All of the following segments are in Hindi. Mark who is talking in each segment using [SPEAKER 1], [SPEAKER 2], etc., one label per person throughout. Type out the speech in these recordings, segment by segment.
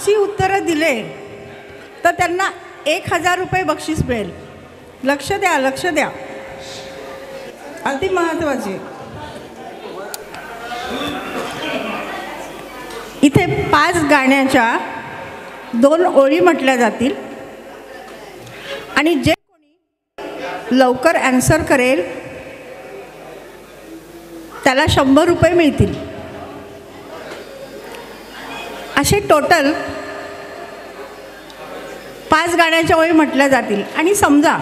[SPEAKER 1] अशी उत्तरं दिले तर त्यांना 1000 रुपये बक्षीस मिळेल. लक्ष द्या, लक्ष द्या. अति महत्त्वाचे. इथे 5 गाण्याच्या 2 ओळी म्हटल्या जातील आणि जे कोणी लवकर ॲन्सर करेल त्याला 100 रुपये मिळतील. असे टोटल 5 गाण्याच्या ओळी म्हटल्या जातील आणि समजा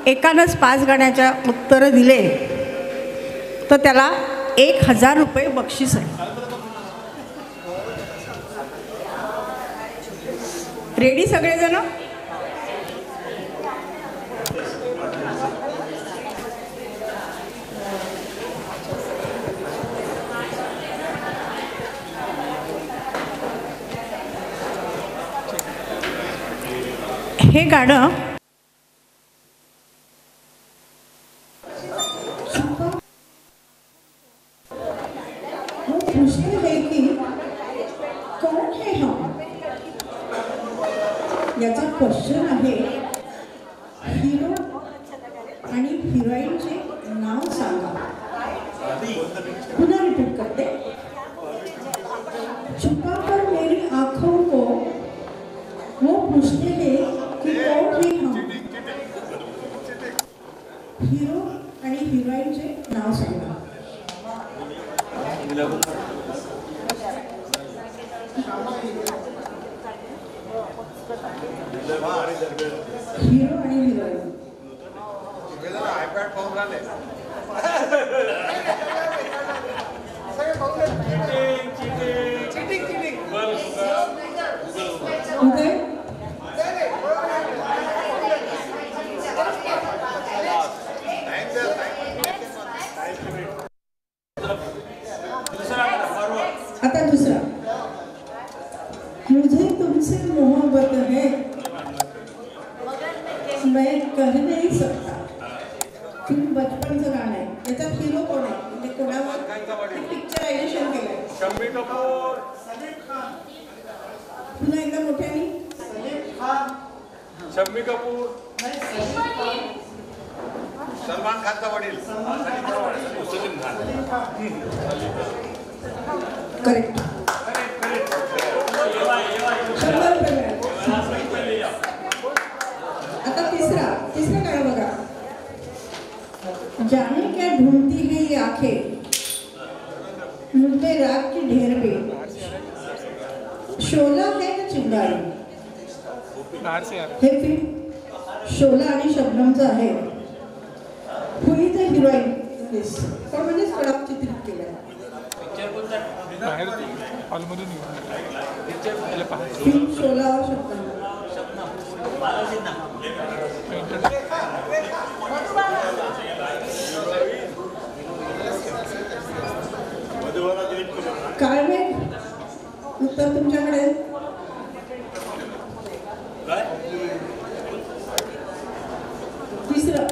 [SPEAKER 1] एकानंच 5 गाण्याच्या उत्तरं दिले तर त्याला 1000 रुपये बक्षीस आहे. रेडी सगळेजण? हे गाणं
[SPEAKER 2] याचा क्वेश्चन आहे, हिरो आणि हिरोईनचे नाव सांगा. पुन्हा रिपीट करते. छुपा कर मेरी आंखों को वो पूछते हैं कि कौन है हम. हिरो आणि हिरोईनचे नाव सांगा. हिरो आणि हिरोईन. आता दुसरा. मुझे तुमसे मोहब्बत है मैं कह नहीं सकता. तुम्ही बचपनचं गाणं आहे. याचा हिरो कोण आहे? म्हणजे कोणावर पिक्चरायझेशन केलंय? शम्मी कपूर. पुन्हा एकदा मोठ्याने. शम्मी कपूर. सलमान खानचा वडील. करेक्ट. आता तिसरा गाणं बघा. जाने क्या ढूंढती है ये आंखें मुझे रात के ढेर पे. शोला है ना चिंगारी. हे फिल्म शोला आणि शबनमचं आहे. हुई द हिरोईन पण म्हणजे कडक चित्रित केलं. फिल्म शोला और शबनम. काय माहित उत्तर तुमच्याकडे. तीसरा.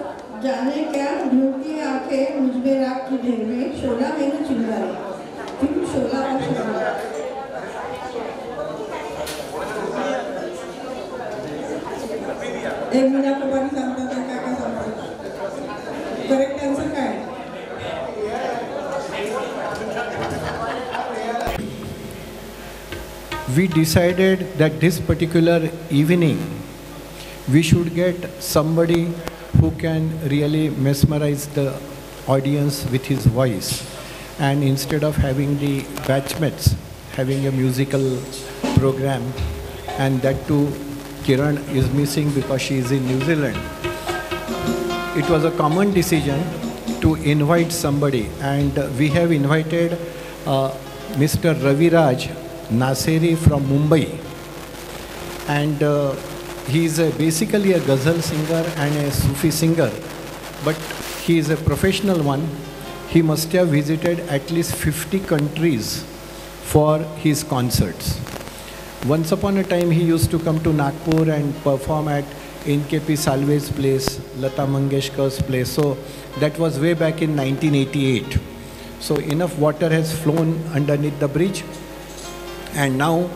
[SPEAKER 2] जाने क्या ढूंढती आंखें मुझमें रात की ढेर में शोला है ना चिंगारी. फिल्म शोला और शबनम. एक मीना कुमारी सांगतात काय काय सांगतात. करेक्ट आन्सर काय?
[SPEAKER 3] We decided that this particular evening we should get somebody who can really mesmerize the audience with his voice, and instead of having the batchmates having a musical program, and that too Kiran is missing because she is in New Zealand, it was a common decision to invite somebody, and we have invited Mr. Raviraj Naseri from Mumbai, and he is basically a ghazal singer and a Sufi singer, but he is a professional one. He must have visited at least 50 countries for his concerts. Once upon a time he used to come to Nagpur and perform at NKP Salve's place, Lata Mangeshkar's place. So that was way back in 1988. So enough water has flown underneath the bridge, and now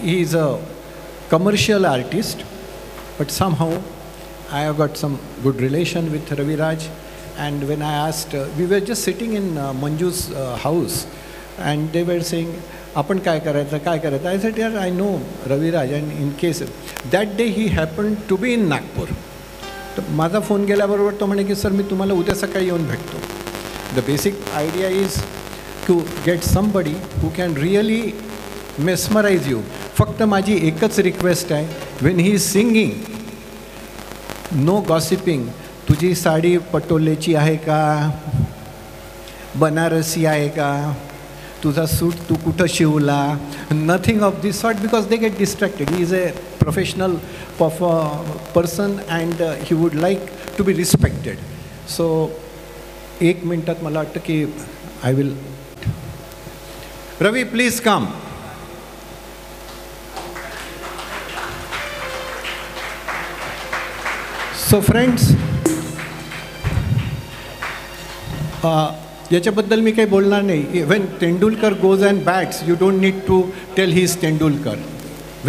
[SPEAKER 3] he is a commercial artist, but somehow I have got some good relation with Ravi Raj. And when I asked, we were just sitting in Manju's house, and they were saying, "Apan काय करायचं?" I said, "Yeah, I know Ravi Raj, and in case that day he happened to be in Nagpur." तर माझा फोन गेल्याबरोबर तो म्हणे की सर मी तुम्हाला उद्या सकाळी येऊन भेटतो. The basic idea is to get somebody who can really mesmerise you. फक्त माझी एकच रिक्वेस्ट आहे, when he is singing, no gossiping. तुझी साडी पटोलेची आहे का, बनारसी आहे का, तुझा सूट तू कुठं शिवला, nothing of this sort, because they get distracted. He is a professional person and he would like to be respected. So एक मिनटात मला वाटतं की I will. Ravi, please come. So friends, याच्याबद्दल मी काही बोलणार नाही. When Tendulkar goes and bats, you don't need to tell he is Tendulkar.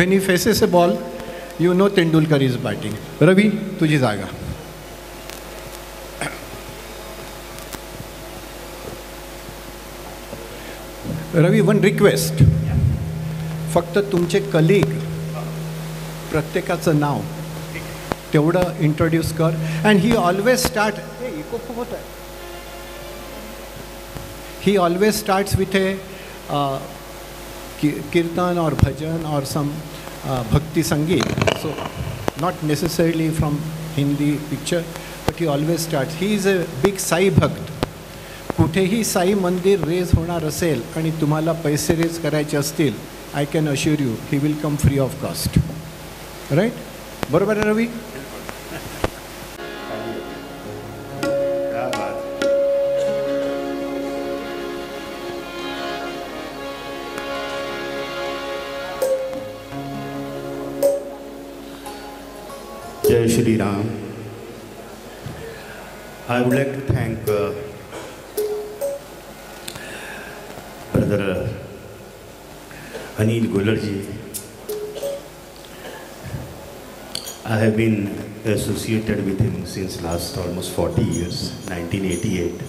[SPEAKER 3] When he faces a ball, you know Tendulkar is batting. Ravi, तुझी जागा. रवी, वन रिक्वेस्ट, फक्त तुमचे कलीग प्रत्येकाचं नाव तेवढं इंट्रोड्यूस कर. And he always start, echo खूप होत आहे, he always starts with a kirtan और भजन और सम Bhakti Sangeet. So not necessarily from Hindi picture, but he always starts. He is a big Sai Bhakt. कुठेही साई मंदिर रेज होणार असेल आणि तुम्हाला पैसे रेज करायचे असतील, I can assure you he will come free of cost. Right? बरोबर आहे रवी?
[SPEAKER 4] Jai Shri Ram. I would like to thank Brother Anil Golarji. I have been associated with him since last almost 40 years, 1988.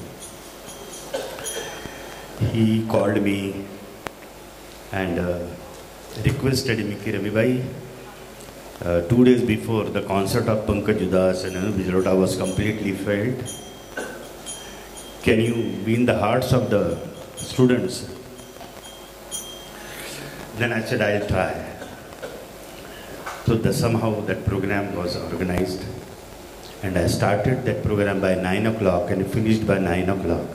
[SPEAKER 4] He called me and requested me, Ravi bhai, 2 days before the concert of Pankaj Udas and Anu Bijlota was completely failed. Can you win the hearts of the students? Then I said, I'll try. So somehow that program was organized, and I started that program by 9 o'clock and finished by 9 o'clock.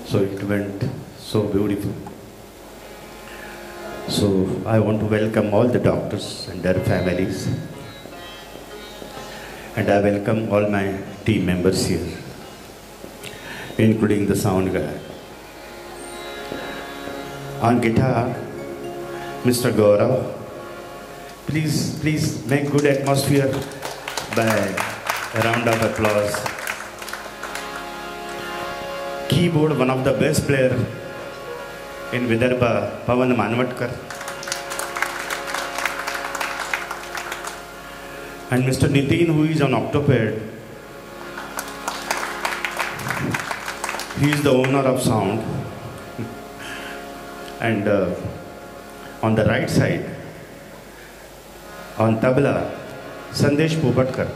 [SPEAKER 4] So it went so beautiful. So I want to welcome all the doctors and their families, and I welcome all my team members here, including the sound guy. On guitar, Mr. Gaurav. Please make good atmosphere by a round of applause. Keyboard, one of the best player in Vidarbha, Pavan Manvatkar. And Mr. Nitin, who is on octopad. He is the owner of sound. And on the right side, on tabla, Sandesh Popatkar.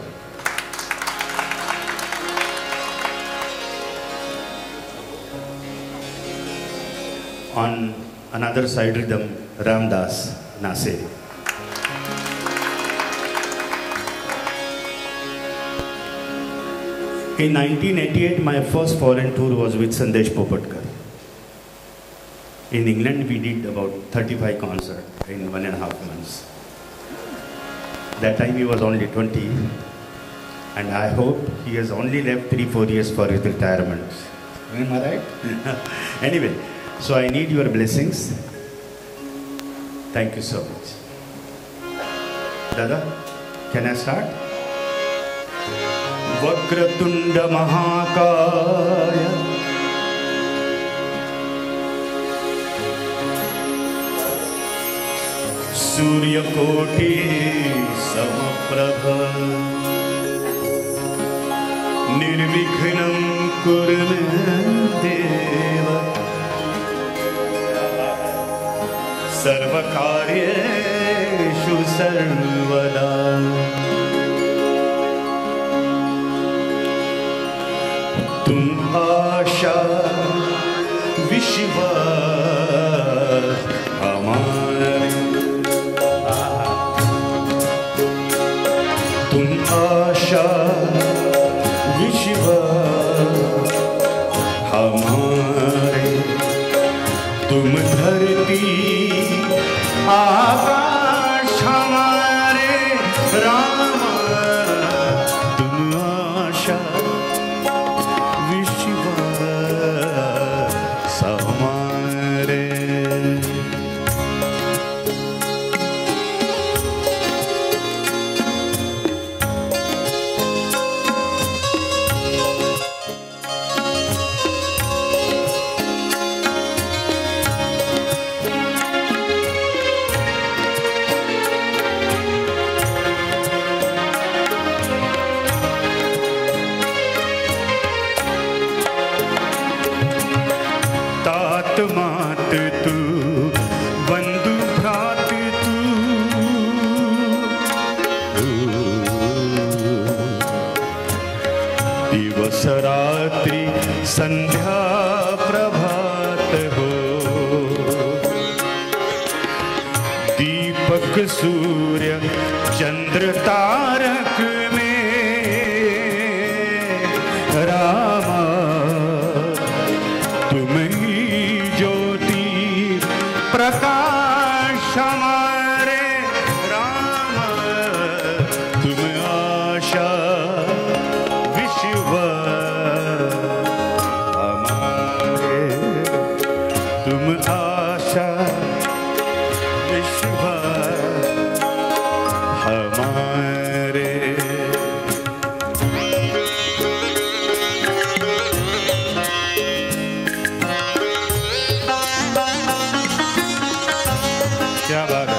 [SPEAKER 4] On another side rhythm, Ramdas Nase. In 1988, my first foreign tour was with Sandesh Popatkar. In England, we did about 35 concerts in 1.5 months. That time he was only 20, and I hope he has only left 3-4 years for his retirement. Am I right? Anyway, so I need your blessings. Thank you so much. Dada, can I start? Vakratunda महाकाय सूर्यकोटि समप्रभ निर्विघ्नं कुरु मे देव सर्वकार्येषु सर्वदा। तुम आशा विश्वास हमारे, तुम आशा विश्वास हमारे, तुम धरती आकाश हमारे राम, तुम आशा विश्वास हमारे। मात तू बंधु भ्रात तू, दिवस रात्रि संध्या प्रभात हो, दीपक सूर्य चंद्र तारक में रामा तुम प्रकाश हमारे राम, तुम आशा विश्वास हमारे, तुम आशा विश्वास हमारे। क्या बात है।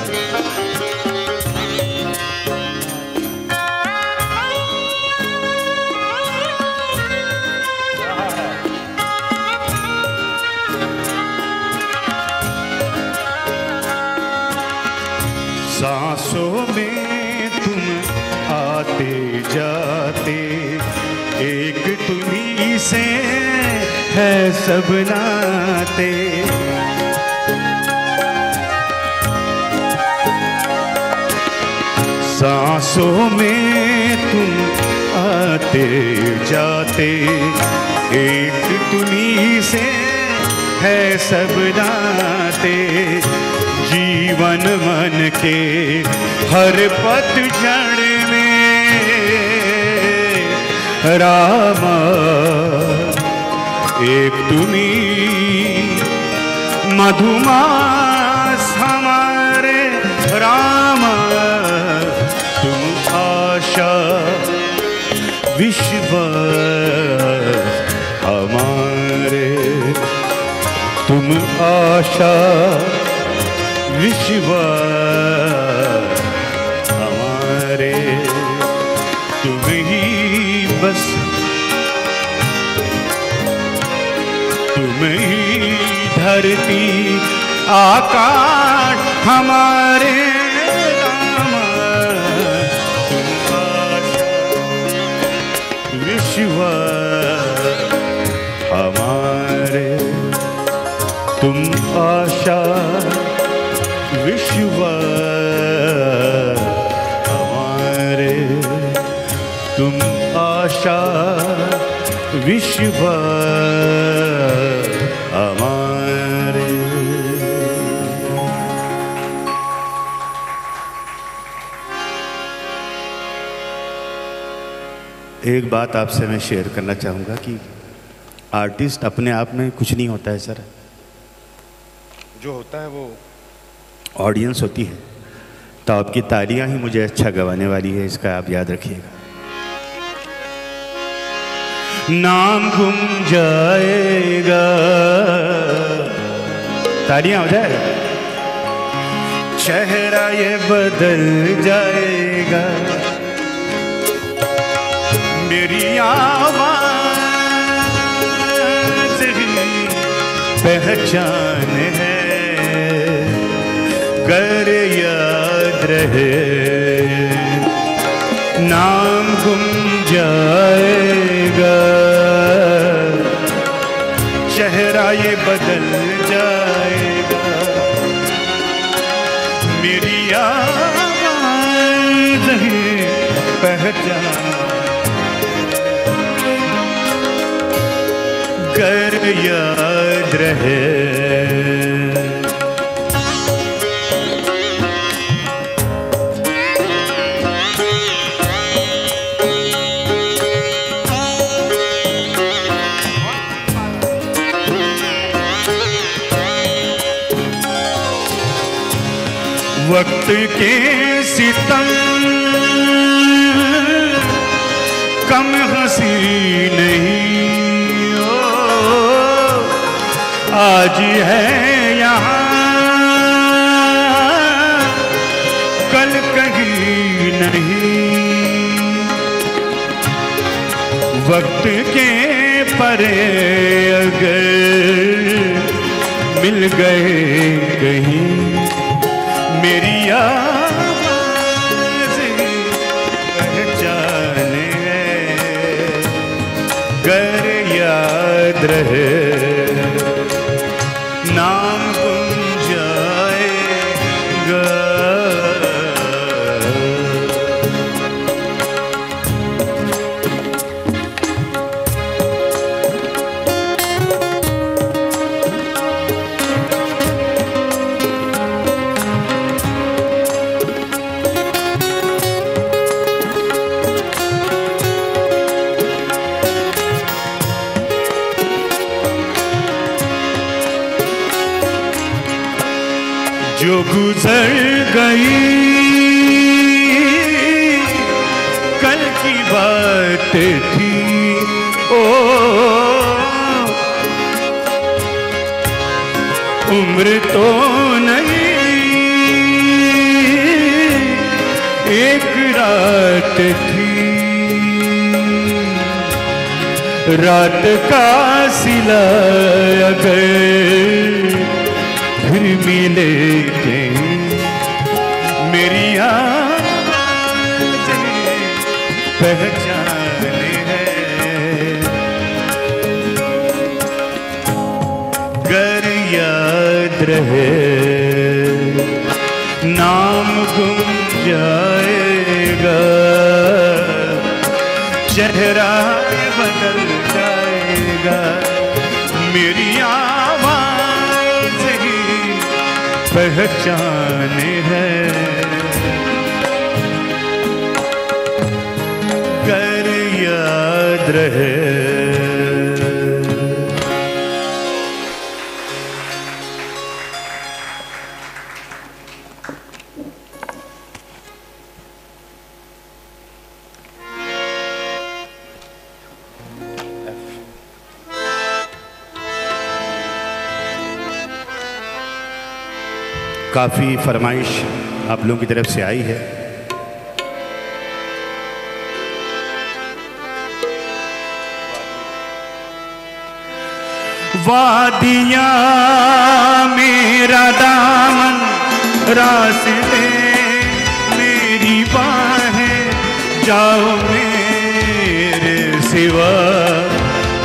[SPEAKER 4] सांसों में तुम आते जाते, एक तुम्हीं से है सब नाते, सांसों में तुम आते जाते, एक तुम्हीं से है सब नाते, जीवन मन के हर पतझड़ में रामा एक तुम्हीं मधुमास हमारे राम, तुम आशा विश्वास हमारे, तुम आशा विश्वास हमारे, तुम ही बस तुम ही धरती आकाश हमारे राम, तुम आशा विश्वास हमारे, तुम आशा विश्वास हमारे, तुम आशा विश्वास हमारे। एक बात आपसे मैं शेयर करना चाहूँगा कि आर्टिस्ट अपने आप में कुछ नहीं होता है सर, जो होता है वो ऑडियंस होती है। तो आपकी तालियां ही मुझे अच्छा गवाने वाली है, इसका आप याद रखिएगा। नाम गुम जाएगा, तालियां हो जाए। चेहरा ये बदल जाएगा। मेरी आवाज़ ही पहचान है, कर याद रहे नाम गुम जाएगा। चेहरा ये बदल जाएगा। मेरी आवाज़ ही पहचान, कर याद रहे। वक्त के सितम कम हंसी नहीं, ओ आज है यहाँ कल कहीं नहीं। वक्त के परे अगर मिल गए कहीं, मेरी आवाज़ पहचान है, कर याद रहे नाम गुम जाएगा। जो गुजर गई कल की बात थी, ओ उम्र तो नहीं एक रात थी। रात का सिला अगर फिर मिले कहीं, मेरी आवाज़ पहचान है, कर याद रहे नाम गुम जाएगा। चेहरा बदल जाएगा। मेरी आवाज़ ही पहचान है, कर याद रहे। काफ़ी फरमाइश आप लोगों की तरफ से आई है। वादियाँ मेरा दामन, रास्ते मेरी बाहें, जाओ मेरे सिवा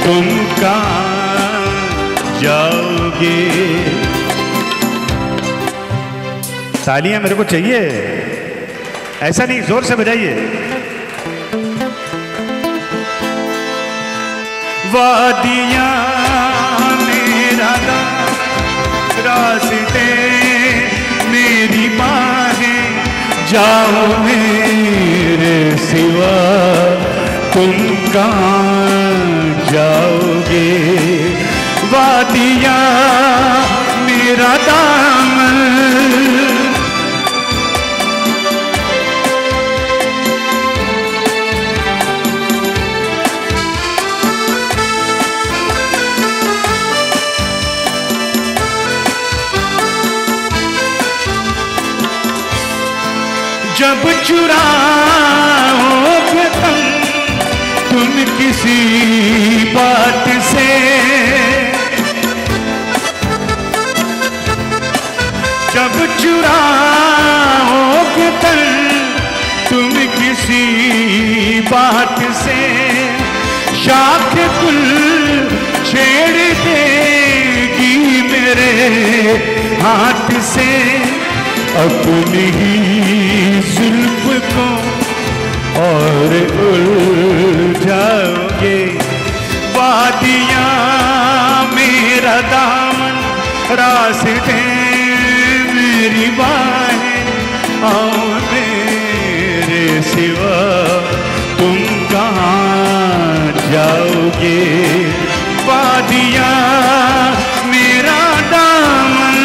[SPEAKER 4] तुम कहाँ जाओगे। तालियां मेरे को चाहिए, ऐसा नहीं, जोर से बजाइए। वादियाँ मेरा रास्ते मेरी बाहें, जाओ मेरे सिवा तुम कहाँ जाओगे। वादियाँ मेरा दामन,
[SPEAKER 5] जब चुराओगे तुम किसी बात से, जब चुराओगे तुम किसी बात से, शाख गुल छेड़ देगी मेरे हाथ से, अपनी ही जुल्फ को और उलझाओगे। वादियाँ मेरा दामन, रास्ते मेरी बाहें, आओ मेरे सिवा तुम कहाँ जाओगे। वादियाँ मेरा दामन,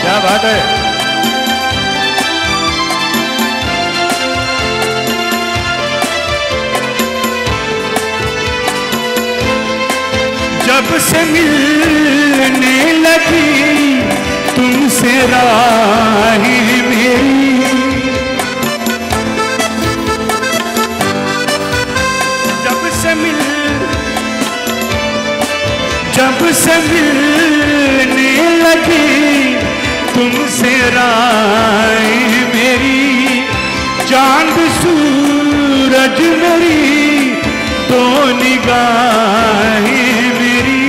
[SPEAKER 5] क्या बात है। जब से मिलने लगी तुमसे राहें मेरी, जब से मिलने लगी तुमसे राहें मेरी, चांद सूरज मेरी तो निगाहें मेरी,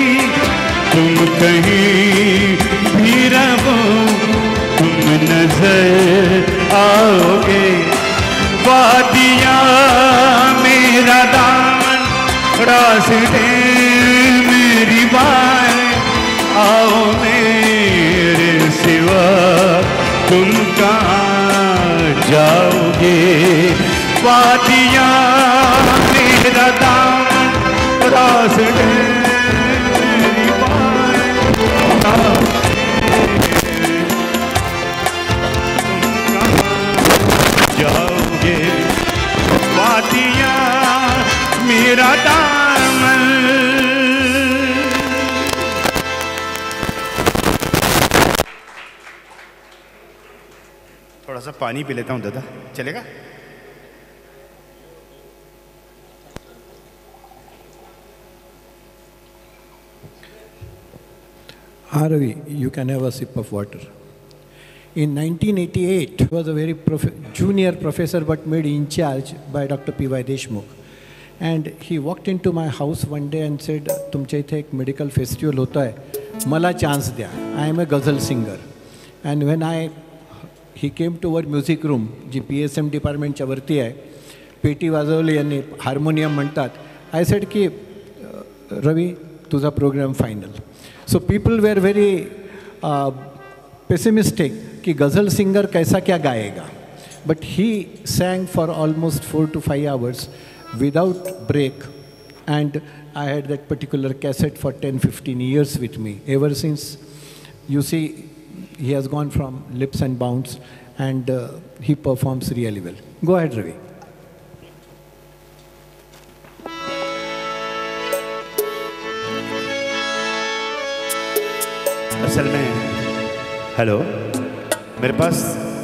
[SPEAKER 5] तुम कहीं भी रहो तुम नजर आओगे। वादियाँ मेरा दामन, रास्ते मेरी बाहें, आओ मेरे सिवा तुम कहाँ जाओगे। वादियाँ मेरा दामन, रास्ते मेरी बाहें, आओ तुम कहाँ जाओगे। वादियाँ मेरा दामन। थोड़ा सा पानी पी लेता हूँ दादा, चलेगा?
[SPEAKER 3] Ravi, you can have a sip of water. In 1988, he was a very junior professor but made in charge by Dr. P.Y. Deshmukh. And he walked into my house one day and said, तुमच्या इथे एक medical festival होता है, मला chance द्या. I am a ghazal singer. And when he came to our music room, ji PSM departmentच्या वरती आहे, पेटी वाजवली यांनी, हार्मोनियम म्हणतात. I said की रवी तुझा program final. So people were very pessimistic कि गज़ल सिंगर कैसा क्या गाएगा. But he sang for almost 4 to 5 hours without break, and I had that particular cassette for 10-15 years with me. Ever since, you see, he has gone from leaps and bounds, and he performs really well. Go ahead, Ravi.
[SPEAKER 4] असल में हेलो, मेरे पास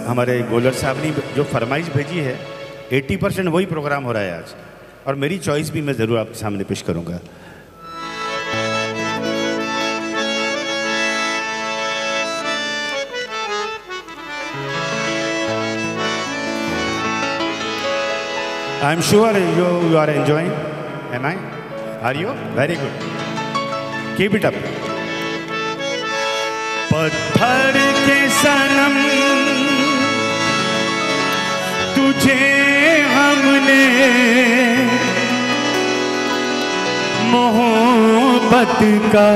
[SPEAKER 4] हमारे गोलर साहब ने जो फरमाइश भेजी है 80% वही प्रोग्राम हो रहा है आज, और मेरी चॉइस भी मैं ज़रूर आपके सामने पेश करूंगा. I am sure you are enjoying. Am I? Are you? Very good. Keep it up. पत्थर के सनम तुझे हमने मोहब्बत का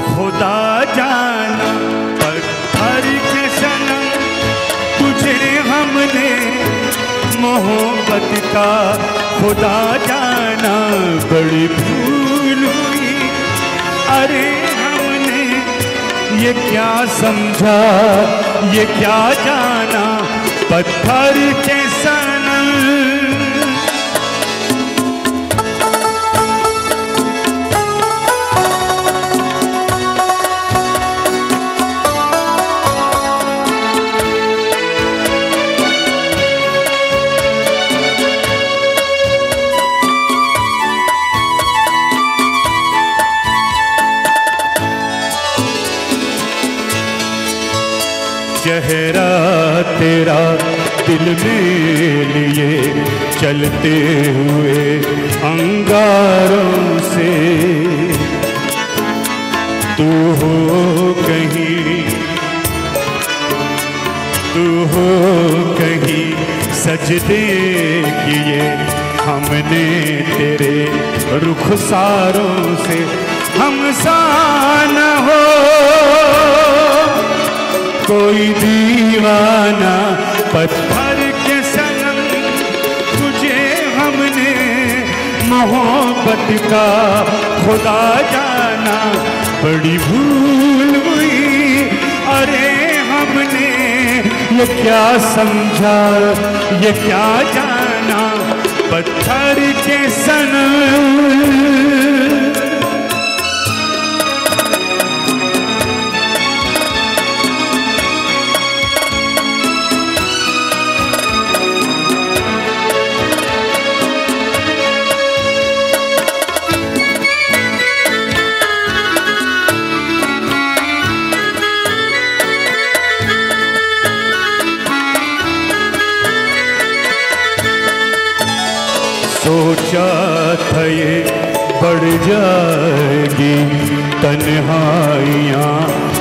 [SPEAKER 4] खुदा जाना. पत्थर के सनम तुझे हमने मोहब्बत का खुदा जाना. बड़ी भूल हुई अरे हमने
[SPEAKER 5] ये क्या समझा, ये क्या जाना, पत्थर के सनम। चेहरा तेरा दिल में लिए चलते हुए अंगारों से, तू हो कहीं, तू हो कहीं सजदे किए हमने तेरे रुखसारों से। हम सा न हो कोई दीवाना, पत्थर के सनम तुझे हमने मोहब्बत का खुदा जाना। बड़ी भूल हुई अरे हमने, ये क्या समझा, ये क्या जाना, पत्थर के सनम। सोचा था ये बढ़ जाएगी तन्हाइयाँ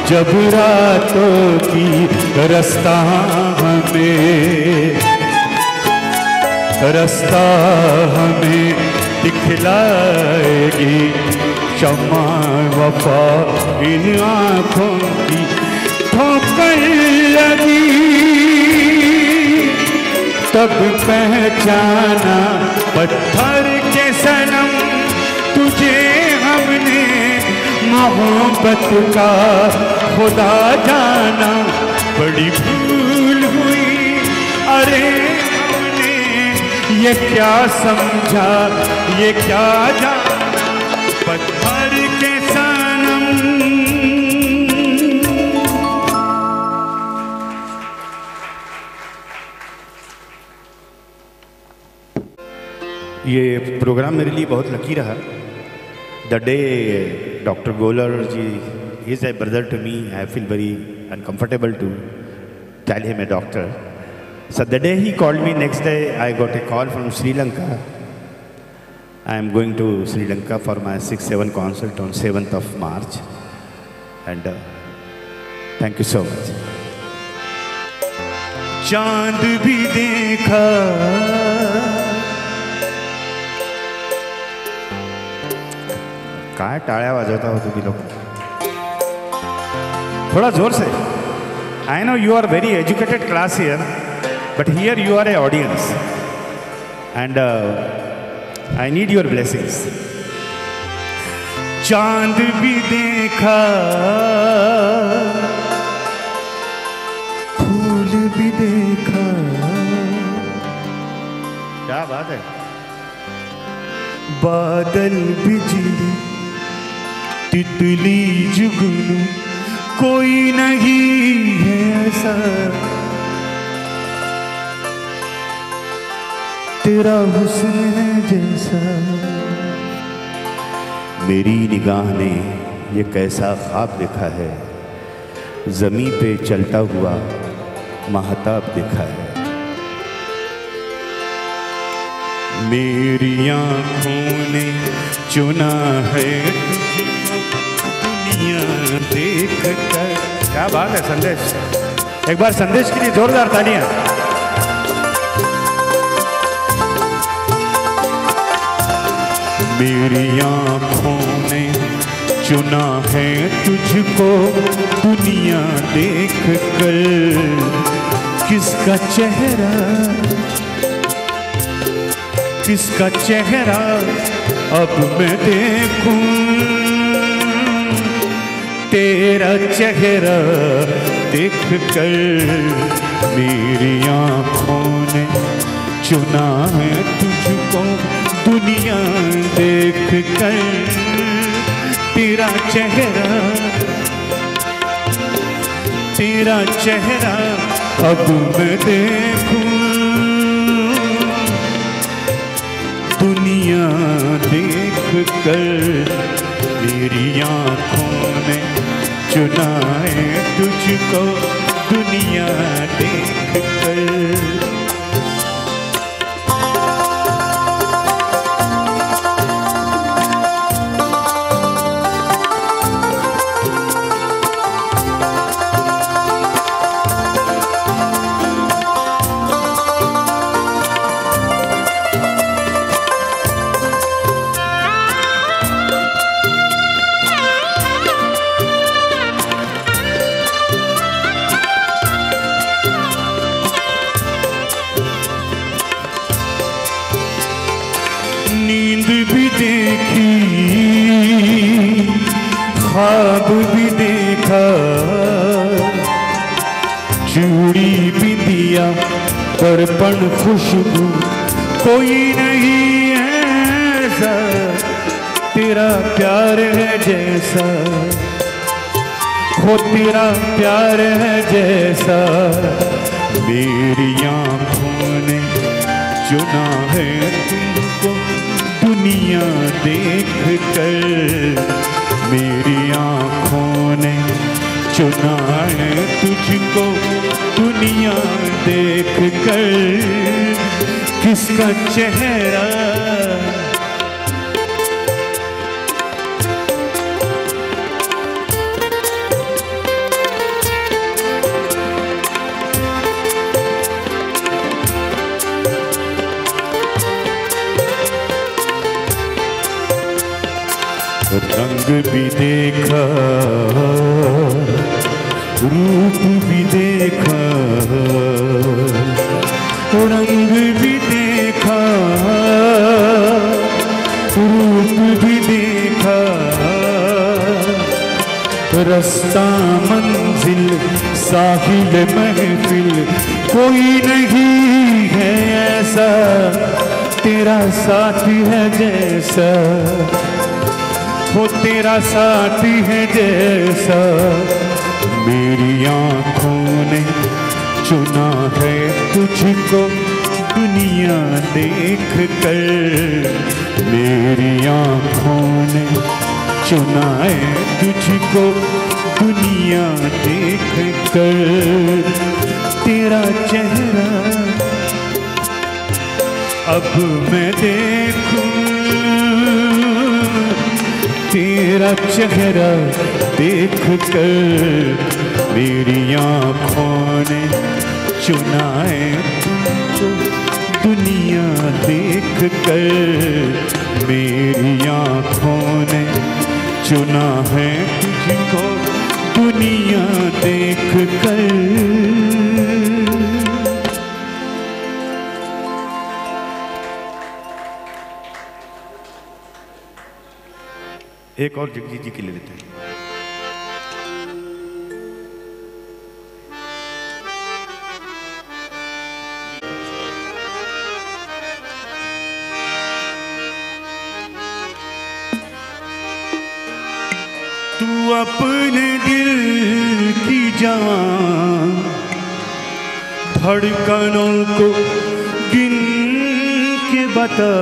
[SPEAKER 5] जब रातों की, रास्ता हमें दिखलाएगी शम्मा वफा इन आँखों की। ठोकर लगी तब पहचाना, पत्थर के सनम तुझे हमने मोहब्बत का खुदा जाना। बड़ी भूल हुई अरे हमने, ये क्या समझा, ये क्या जाना, पत्थर के सनम।
[SPEAKER 4] ये प्रोग्राम मेरे लिए बहुत लकी रहा। The day doctor Goler ji is a brother to me, I feel very uncomfortable to tell him a doctor. So the day he called me, next day I got a call from Sri Lanka. I am going to Sri Lanka for my 6-7 concert on 7th of March. And thank you so much.
[SPEAKER 5] चांद भी देखा
[SPEAKER 4] काय टाळ्या वाजवता हो तुम्ही लोग? थोड़ा जोर से. I know you are very educated class here, but here you are a audience, and I need your blessings.
[SPEAKER 5] चांद भी देखा, फूल भी देखा.
[SPEAKER 4] क्या बात है.
[SPEAKER 5] बादल बिजली तितली जुगनू कोई नहीं है ऐसा, तेरा हुस्न है जैसा.
[SPEAKER 4] मेरी निगाह ने ये कैसा ख्वाब देखा है, ज़मीं पे चलता हुआ महताब देखा है.
[SPEAKER 5] मेरी आँखों ने चुना है दुनिया देख कर.
[SPEAKER 4] क्या बात है संदेश. एक बार संदेश के लिए जोरदार तालियां.
[SPEAKER 5] मेरी आँखों ने चुना है तुझको दुनिया देख कर. किसका चेहरा, किसका चेहरा अब मैं देखूं, तेरा चेहरा देख कर मेरी आँखों ने चुना है तुझको दुनिया देख कर। तेरा चेहरा अब मैं देखूं दुनिया देख कर मेरी आँखों ने चुना है तुझको दुनिया देख कर। नींद भी देखी ख्वाब भी देखा चूड़ी भी दिया दर्पण खुशबू कोई नहीं ऐसा तेरा प्यार है जैसा हो तेरा प्यार है जैसा मेरी आँखों ने चुना है तुमको दुनिया देख कर। मेरी आँखों ने चुना है तुझको दुनिया देख कर। किसका चेहरा रंग भी देखा रूप भी देखा रंग भी देखा रूप भी देखा रास्ता मंजिल साहिल महफिल कोई नहीं है ऐसा तेरा साथी है जैसा वो तेरा साथी है जैसा मेरी आँखों ने चुना है तुझको दुनिया देख कर। मेरी आँखों ने चुना है तुझको दुनिया देख कर। तेरा चेहरा अब मैं देखूं तेरा चेहरा देख कर मेरी आँखों ने चुना है तुझको दुनिया देख कर। मेरी आँखों ने चुना है तुझको दुनिया देख कर।
[SPEAKER 4] एक और जगजीत जी के लिए लेते हैं।
[SPEAKER 5] तू अपने दिल की जवान धड़कनों को गिन के बता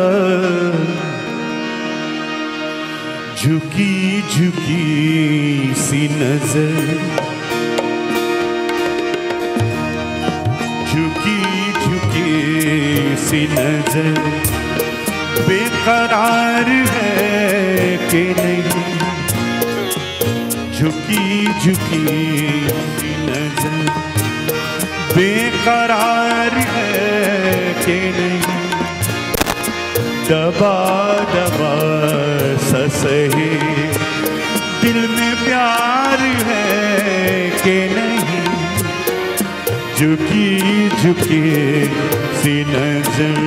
[SPEAKER 5] झुकी झुकी सी नजर झुकी झुकी सी नजर बेकरार है कि नहीं झुकी झुकी सी नजर बेकरार है कि नहीं दबा दबा सही दिल में प्यार है कि नहीं झुकी झुकी सी नजर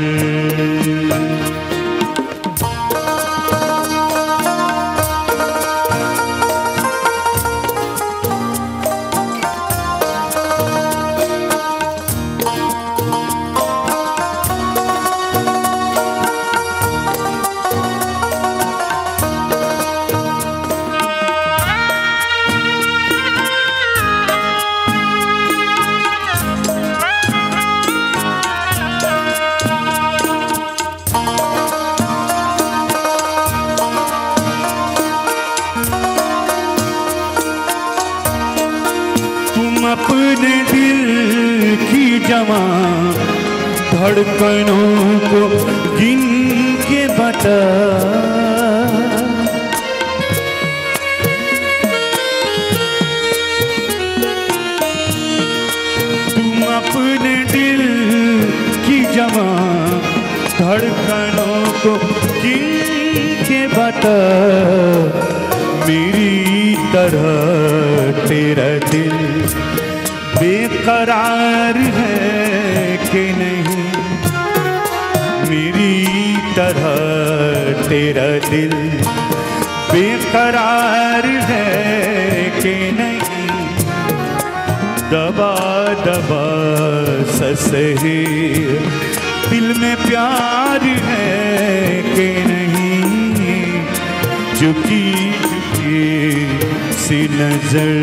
[SPEAKER 5] जवां धड़कनों को गिन के बता। तुम अपने दिल की जवां धड़कनों को गिन के बता। मेरी तरह तेरा दिल बेकरार है कि नहीं, मेरी तरह तेरा दिल बेकरार है कि नहीं। दबा दबा सही दिल में प्यार है कि नहीं। झुकी झुकी सी नजर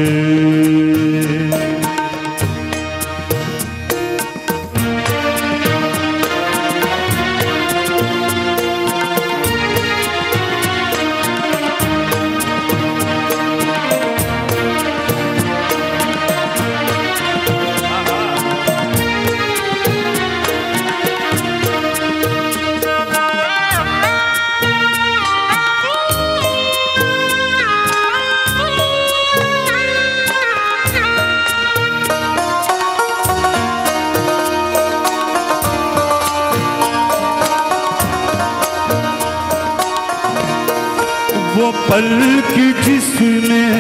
[SPEAKER 5] वो पल की जिसमें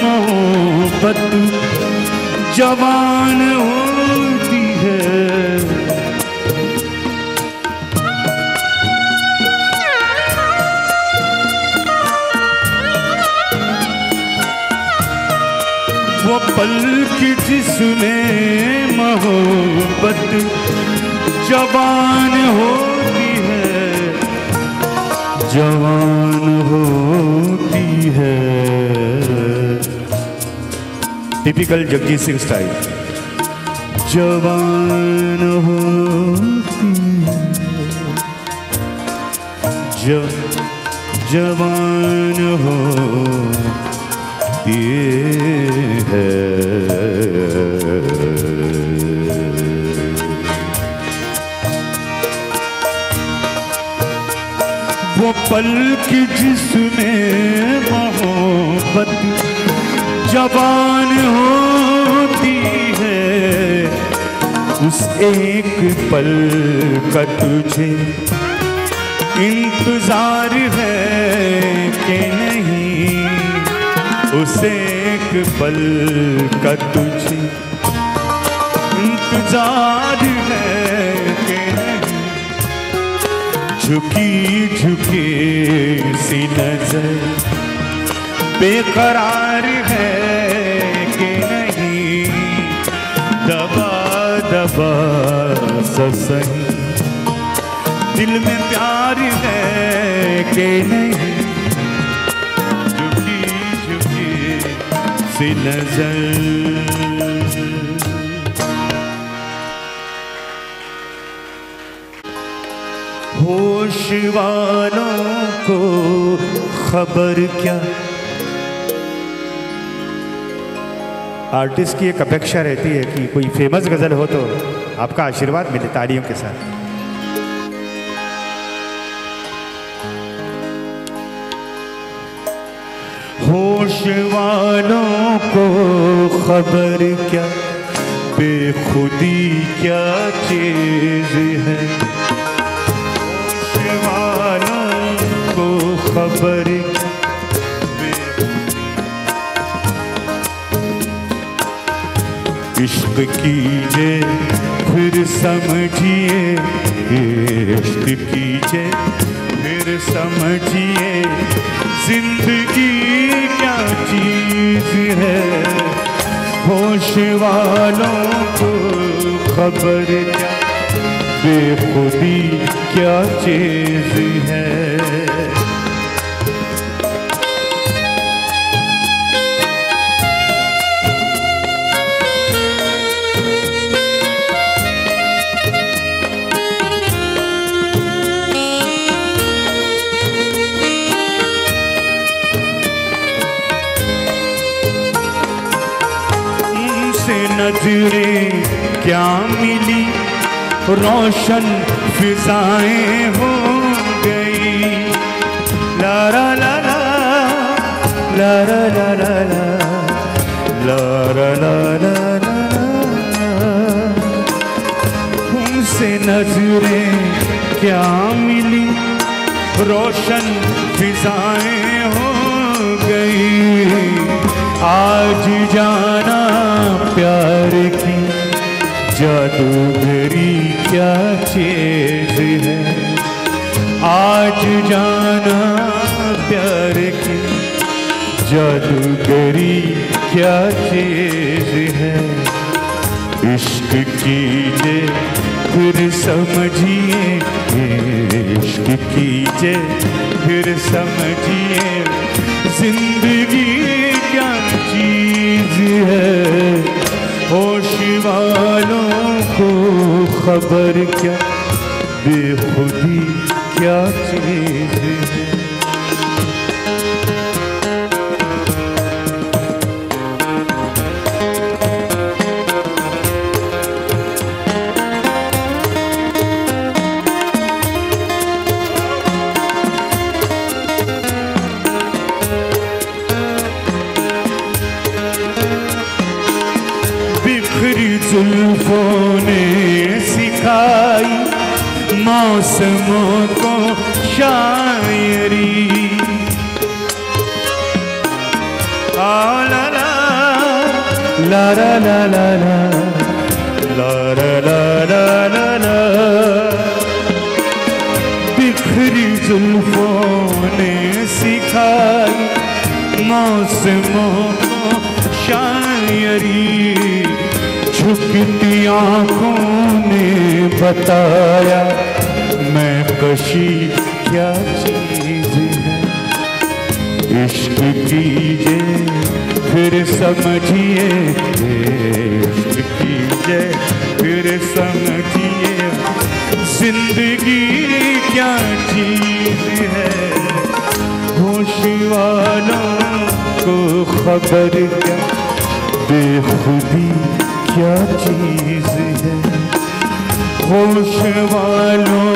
[SPEAKER 5] मोहब्बत जवान होती है। वो पल की जिसमें मोहब्बत जवान होती है, जवान होती है। Typical Jagjit Singh style. जवान होती है, जवान होती है। वो पल की जिसमें मोहब्बत जवान होती है, उस एक पल का तुझे इंतजार है कि नहीं। उस एक पल का तुझे इंतजार है कि नहीं। झुकी झुकी सी नजर बेकरार है कि नहीं। दबा दबा सही दिल में प्यार है कि नहीं। झुकी झुकी सी नजर। होश वालों को खबर क्या। आर्टिस्ट की एक अपेक्षा रहती है कि कोई फेमस गजल हो तो आपका आशीर्वाद मिले तालियों के साथ। होश वालों को खबर क्या, बेखुदी क्या चीज है। को खबर इश्क कीजिए फिर समझिए, इश्क कीजिए फिर समझिए, जिंदगी क्या चीज है। होश वालों को खबर क्या, बेखुदी क्या चीज है। नजरें क्या मिली, रोशन फिजाएं हो गई। ला ला ला ला ला ला ला ला ला ला ला ला ला। तुमसे नजरें क्या मिली, रोशन फिजाएं हो गई। आज जाना प्यार की जादूगरी क्या चीज है। आज जाना प्यार की जादूगरी क्या चीज है। इश्क कीजिए फिर समझिए, इश्क कीजिए फिर समझिए, जिंदगी क्या चीज है। होश वालों को खबर क्या, बेखुदी क्या चीज है। जुल्फों ने सिखाई मौसमों को शायरी। आ ला ला ला ला ला ला ला ला ला ला ला। बिखरी जुल्फों ने सिखाई मौसमों को शायरी। झुकती आँखों ने बताया मैं कशी क्या चीज है। इश्क कीजिए फिर समझिए, इश्क कीजिए फिर समझिए, जिंदगी क्या चीज है। होश वालों को खबर क्या, बेखुदी क्या चीज है। होश वालों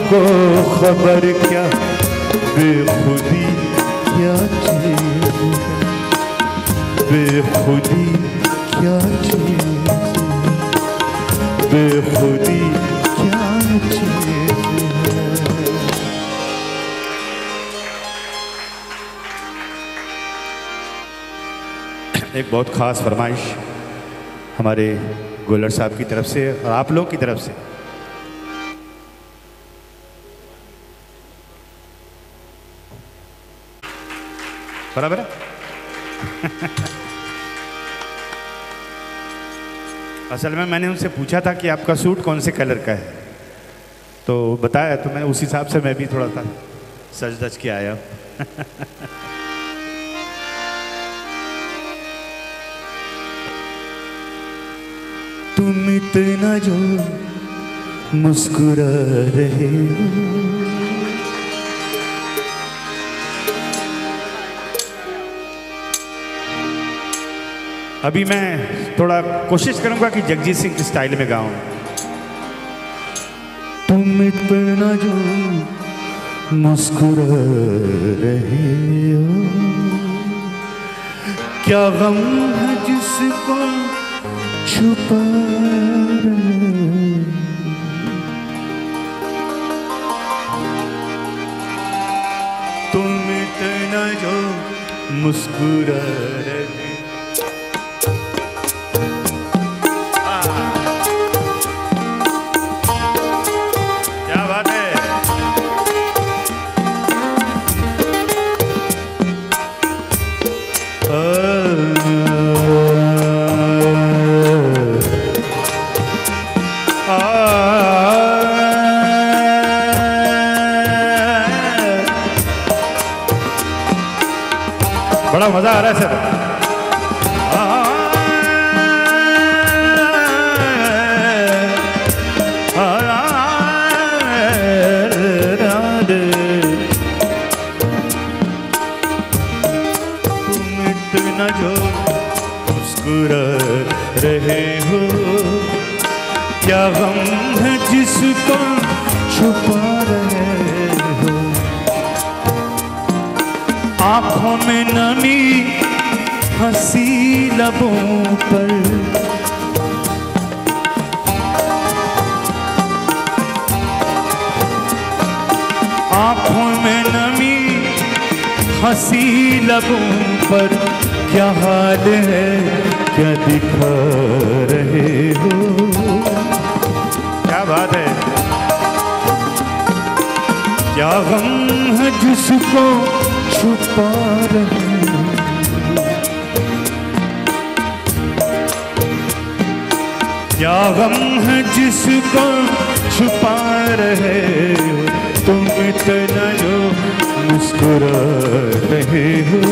[SPEAKER 5] को खबर क्या, बेखुदी क्या चीज है। बेखुदी क्या चीज है, बेखुदी क्या चीज है। एक बहुत खास फरमाइश हमारे गोलर साहब की तरफ से और आप लोग की तरफ से। बराबर है। असल में मैंने उनसे पूछा था कि आपका सूट कौन से कलर का है, तो बताया, तो मैं उस हिसाब से मैं भी थोड़ा सा सज धज के आया। तुम इतना जो मुस्कुरा रहे हो, अभी मैं थोड़ा कोशिश करूंगा कि जगजीत सिंह के स्टाइल में गाऊं। तुम इतना जो मुस्कुरा रहे हो, क्या गम है जिसको छुपा रहे। तुम इतना जो मुस्कुरा रहे। क्या बात है। बड़ा मजा आ रहा है सर। तुम इतना जो मुस्कुरा रहे
[SPEAKER 6] जिसको छुपा रहे हो, आंखों में नमी हंसी लबों पर, आंखों में नमी हंसी लबों पर, क्या हाल है क्या दिखा रहे हो। क्या बात है। क्या गम है जिसको छुपा रहे हो, क्या गम है जिसको छुपा रहे हो, तुम इतना जो मुस्कुरा रहे हो।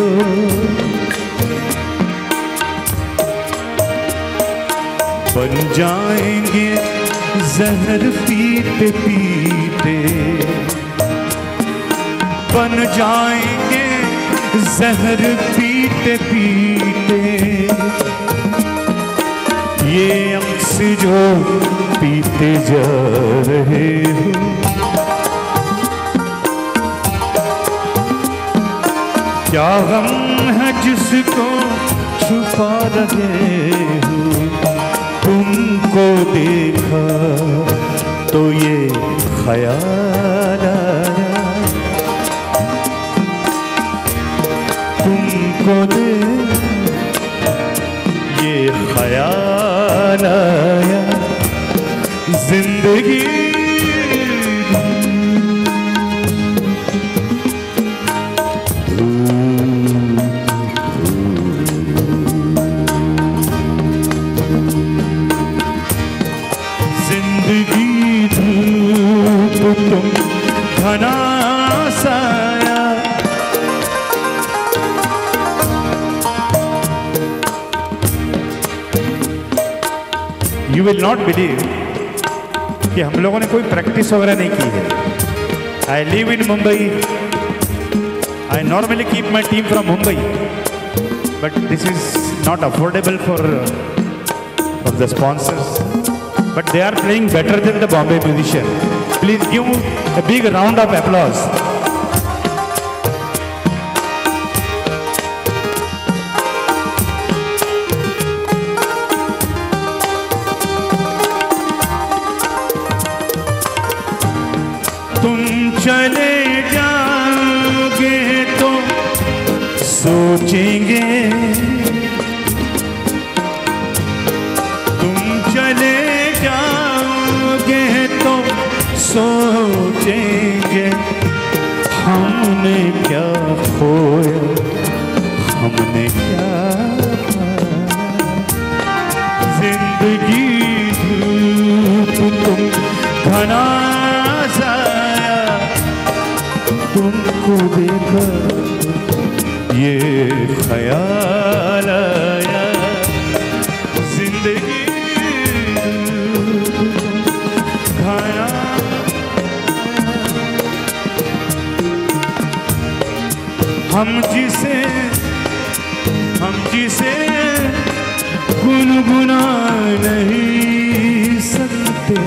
[SPEAKER 6] बन जाएंगे जहर पीते पीते, बन जाएंगे जहर पीते पीते, ये अक्स जो पीते जा रहे हो। क्या गम है जिसको छुपा रहे हो, तुमको देखा तो ये ख्याल आया, तुमको देखा ये ख्याल आया, जिंदगी तुम घना साया, यू विल नॉट बिलीव कि हम लोगों ने कोई प्रैक्टिस वगैरह नहीं की है। I live in Mumbai, I normally keep my team from Mumbai, but this is not affordable for the sponsors, but they are playing better than the Bombay musician. Please give a big round of applause. तुम चले जाओगे तो सोचेंगे, सोचेंगे हमने क्या खोया, हमने क्या पाया। जिंदगी धूप तुम घना साया, तुमको देखा ये ख्याल आया, जिंदगी घना हम जिसे गुनगुना नहीं सकते,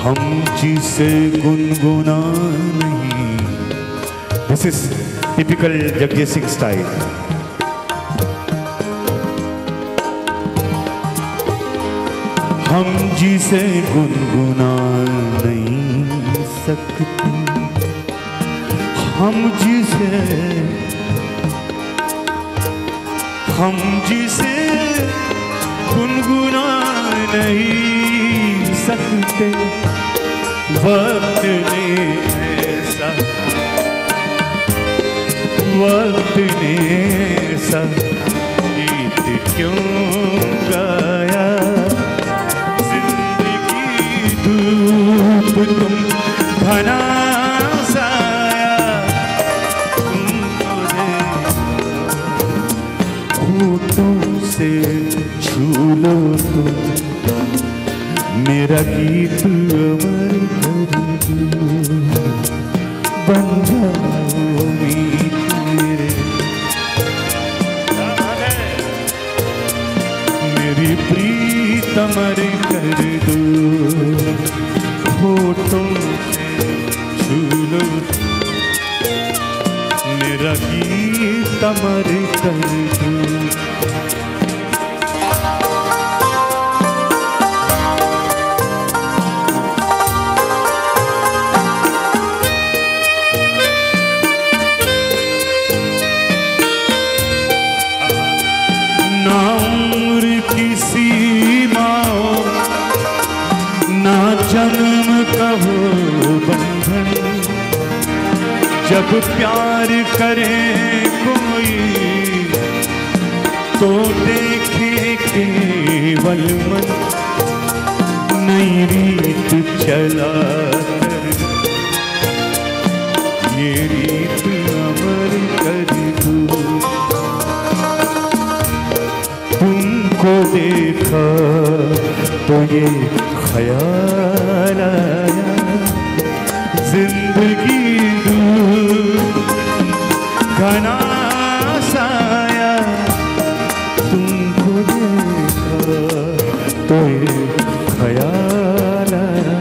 [SPEAKER 6] हम जिसे गुनगुना नहीं। This is typical Jagjit Singh style. हम जिसे गुनगुना नहीं सकते, हम जिसे गुनगुना नहीं सकते, वक्त ने ऐसा गीत क्यों गाया। जिंदगी धूप तुम घना साया, होठों से छू लो तो मेरा गीत अमर कर दो, बन जाओ मीत मेरे, मेरी प्रीत तमर कर दो, होठों से छू लो मेरा गीत अमर कर दो। ना उम्र की सीमाओं, ना जन्म का हो बंधन, जब प्यार करे कोई तो देखे केवल मन, नई रीत चला कर ये रीत अमर कर दो। तुमको देखा तो ये ख्याल आया, जिंदगी घना साया, तुमको देखा तो ये ख्याल आया।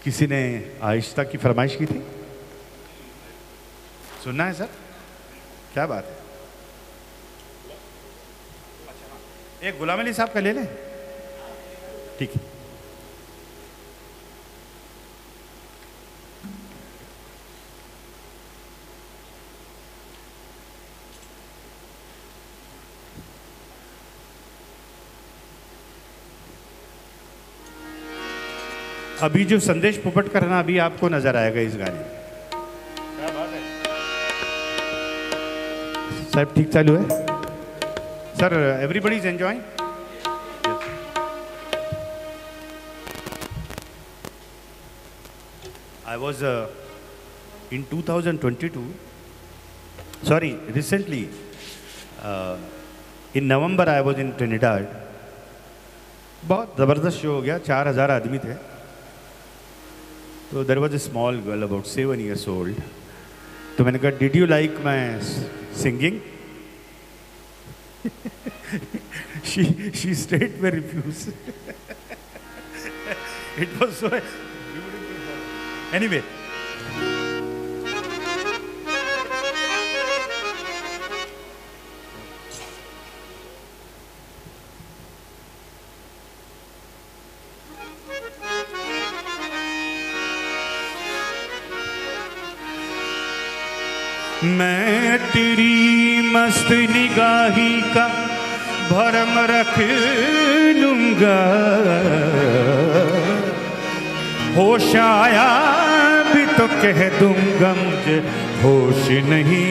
[SPEAKER 6] किसी ने आहिस्ता की फरमाइश की थी, सुनना है सर? क्या बात है, एक गुलाम अली साहब का ले लें, ठीक है। अभी जो संदेश पोपट करना अभी आपको नजर आएगा इस गाने में। क्या बात है साहब, ठीक चालू है sir? Everybody is enjoying? I was in 2022, sorry, recently, in November I was in Trinidad. बहुत ज़बरदस्त शो हो गया, 4000 आदमी थे। तो there was a small girl about 7 years old. तो मैंने कहा did you like my singing? she straight away refused. It was so beautiful. Anyway, मैं तेरी मस्त निगाही का भरम रख लूंगा, होश आया भी तो कह दूंगा मुझे होश नहीं।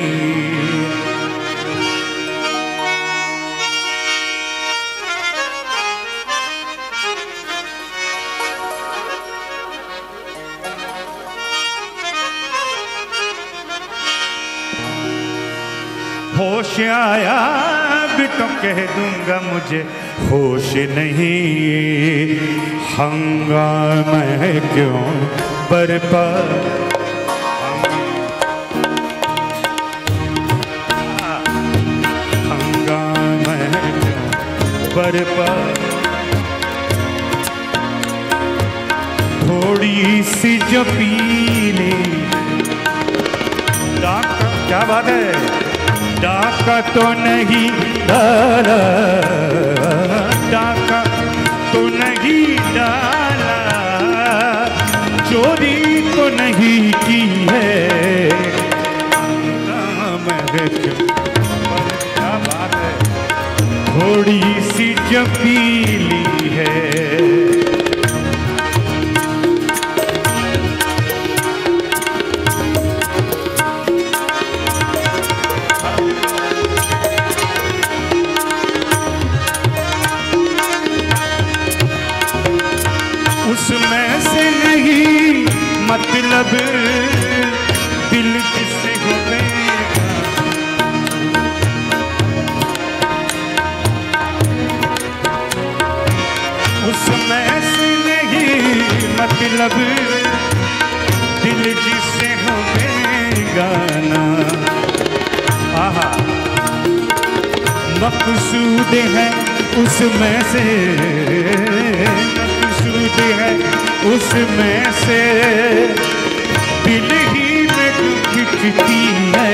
[SPEAKER 6] होश आया भी तो कह दूंगा मुझे होश नहीं। हंगामा है क्यों बरपा, हंगामा है क्यों बरपा, थोड़ी सी जो पी ले। क्या बात है, डाका तो नहीं डाला, डाका तो नहीं डाला, चोरी तो नहीं की है। क्या बात है, थोड़ी सी जो पी ली है। उसमें से नहीं मतलब दिल किससे हो गएगा, गाना। आहा, मकसूद है उसमें से, मकसूद है उसमें से दिल ही में खिंचती है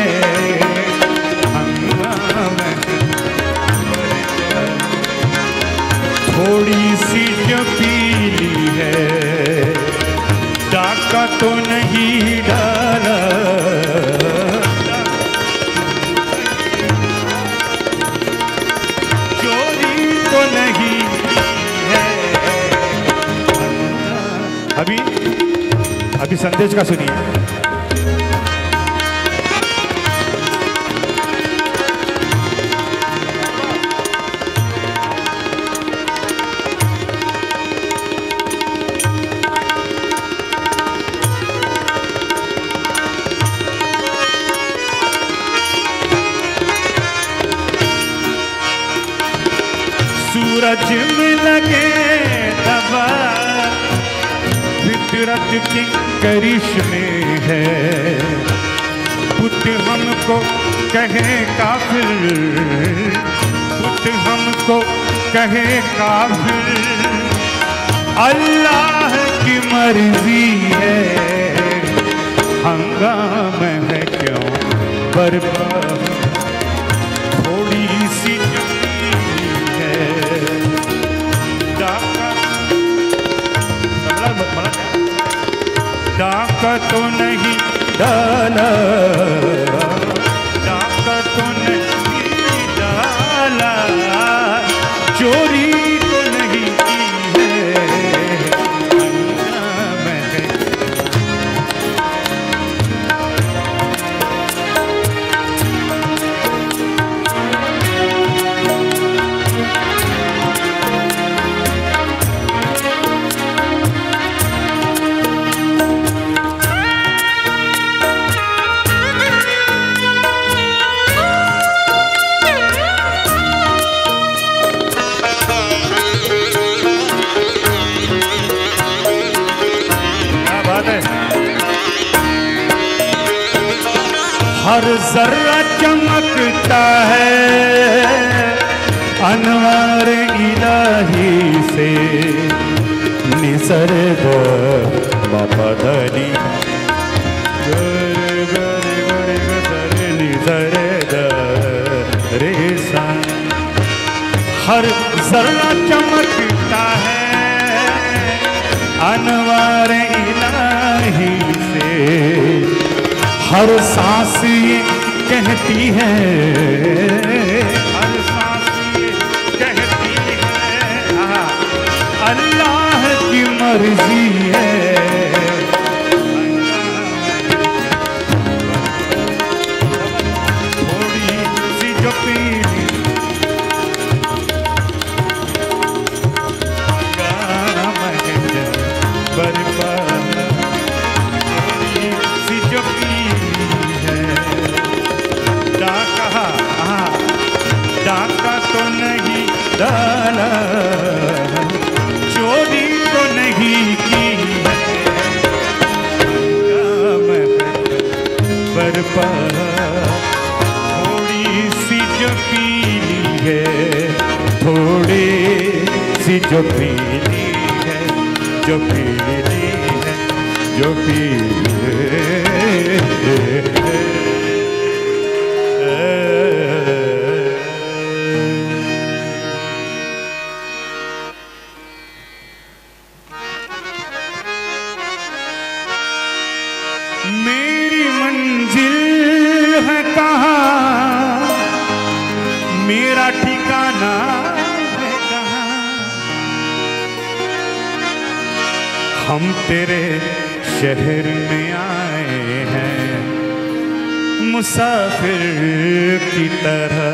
[SPEAKER 6] हंगामा। थोड़ी सी जो पीली है, डाका तो नहीं डाला, चोरी तो नहीं है। अभी संदेश का सुनिए। सूरज में लगे दबा, फितरत के करिश्मे है। बुद्ध हमको कहे काफिर, बुद्ध हमको कहे काफिर, अल्लाह की मर्जी है। हंगामा है क्यों बर्बाद, थोड़ी सी डाका तो नहीं डाला, डाका तो नहीं डाला, चोरी तो नहीं की है हंगामा है। हर जर्रा चमकता है अनवार इलाही से, निसर्ग मपदनी निसर्ग रेसा। हर जर्रा चमकता है अनवार इलाही से, हर सांस ये कहती है, हर सांस ये कहती है अल्लाह की मर्जी है। थोड़ी सी जो पीली हंगामा है बर्बाद, थोड़ी सी जो डाका तो नहीं डाला, चोरी तो नहीं की है हंगामा बर्बाद। थोड़ी सी जो पीली है, थोड़ी सी जो पीली है, जो पीली है, जो पीली है। मेरी मंजिल है कहाँ, मेरा ठिकाना है कहाँ, हम तेरे शहर में आए हैं मुसाफिर की तरह।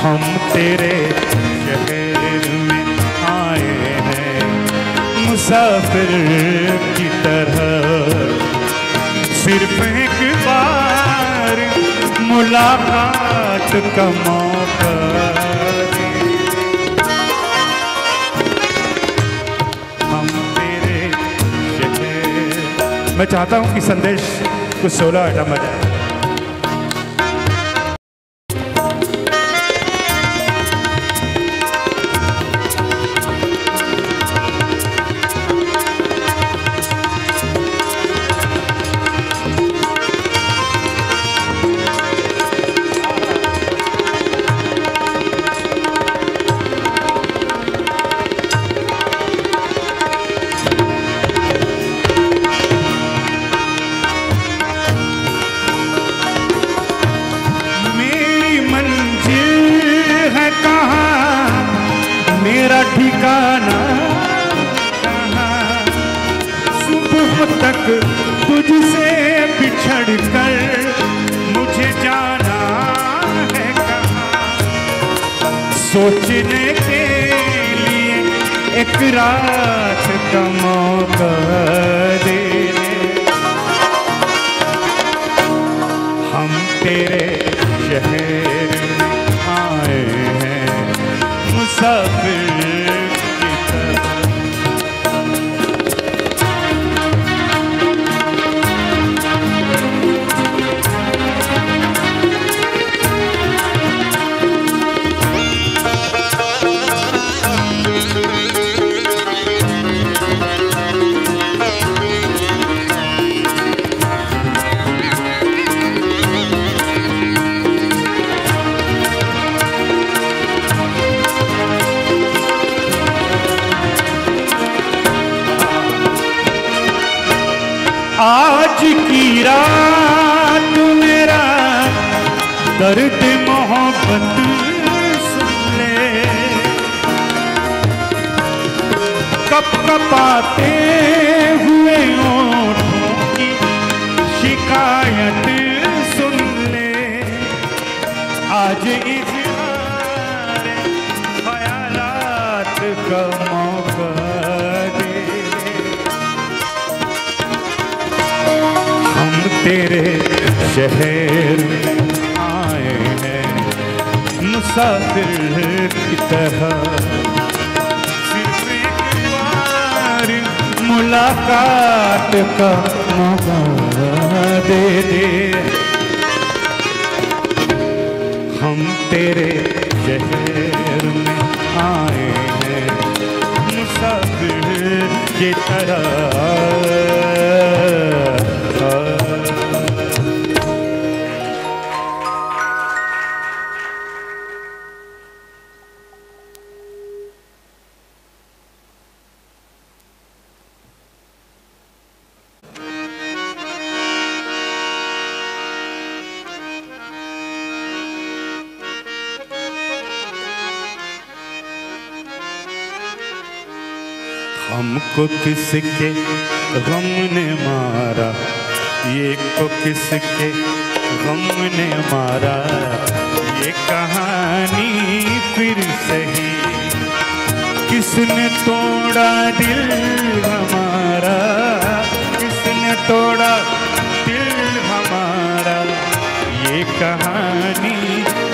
[SPEAKER 6] हम तेरे शहर में आए हैं मुसाफिर की तरह, सिर्फ एक बार मुलाकात का मौका दे। हम तेरे शहर। मैं चाहता हूं कि संदेश कुछ 16 आइटम बजाए। मेरा ठिकाना कहाँ, सुबह तक तुझसे बिछड़ कर मुझे जाना है कहाँ। सोचने के लिए एक रात का मौका दे दे। हम तेरे शहर में आए हैं मुसाफिर की तरह। आज की रात मेरा दर्द मोहब्बत सुन ले, कप कपाते हुए ओठों की शिकायत सुन ले। आज इज़हार ख्यालात का मौका दे। हम तेरे शहर में आए हैं मुसाफिर की तरह। सिर्फ एक बार मुलाकात का मौका दे दे। हम तेरे शहर में आए हैं मुसाफिर की तरह। हमको किसके गम ने मारा, ये को किसके गम ने मारा, ये कहानी फिर सही। किसने तोड़ा दिल हमारा, किसने तोड़ा दिल हमारा, ये कहानी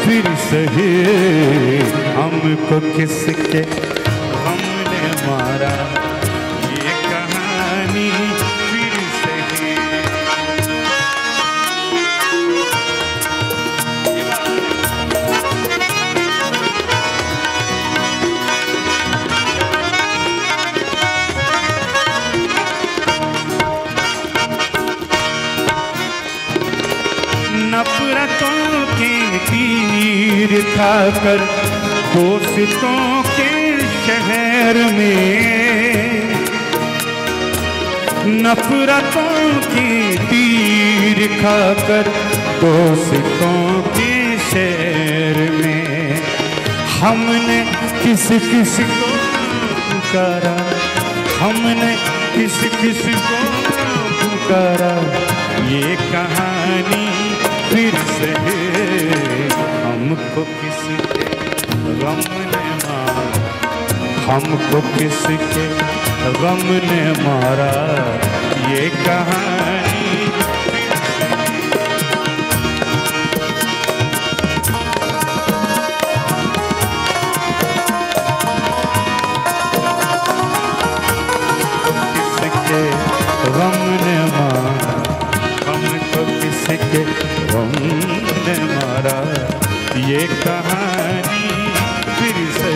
[SPEAKER 6] फिर सही। हमको किसके गम ने मारा, नफरतों के तीर खाकर दोस्तों के शहर में, नफरतों के तीर खाकर दोस्तों के शहर में। हमने किस किस को पुकारा, हमने किस किस को पुकारा, ये कहानी फिर से। हमको किसके गम ने मारा, हमको किसके गम ने मारा, ये कहानी फिर ये कहानी फिर से।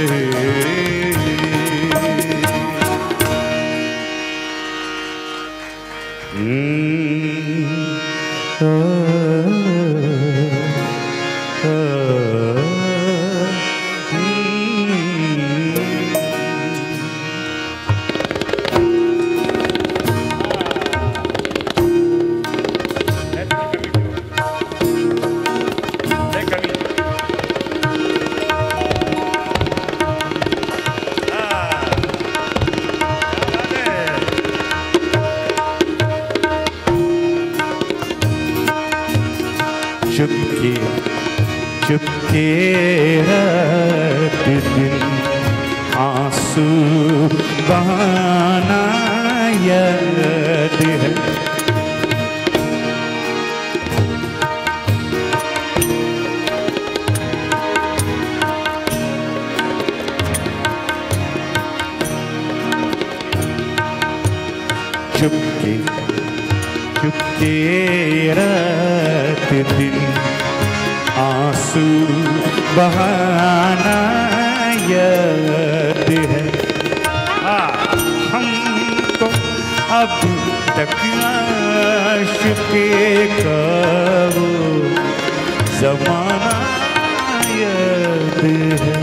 [SPEAKER 6] चुपके चुपके रात दिन आंसू बहाना याद है। चुपके चुपके रात दिन आंसू बहाना याद है। हमको अब तक आशिक़े का वो ज़माना याद है।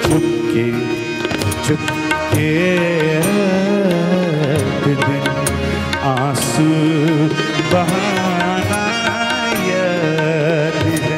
[SPEAKER 6] चुपके चुपके रात दिन आंसू बहाना याद है।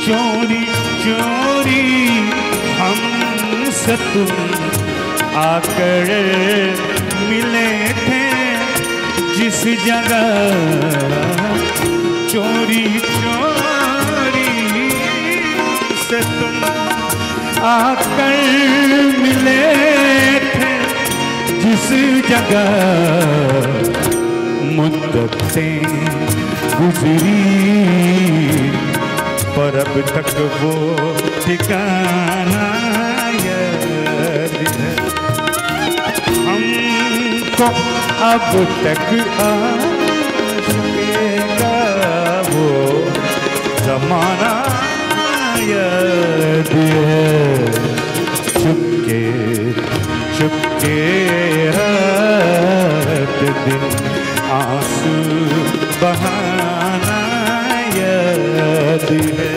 [SPEAKER 6] चोरी चोरी हमसे तुम आकर मिले थे जिस जगह। चोरी चोरी से तुम आकर मिले थे जिस जगह। मुद्दतें गुजरी पर अब तक वो ठिकाना याद है। हमको अब तक आशिक़े का वो ज़माना याद है। चुपके चुपके रात दिन आंसू बहाना याद है।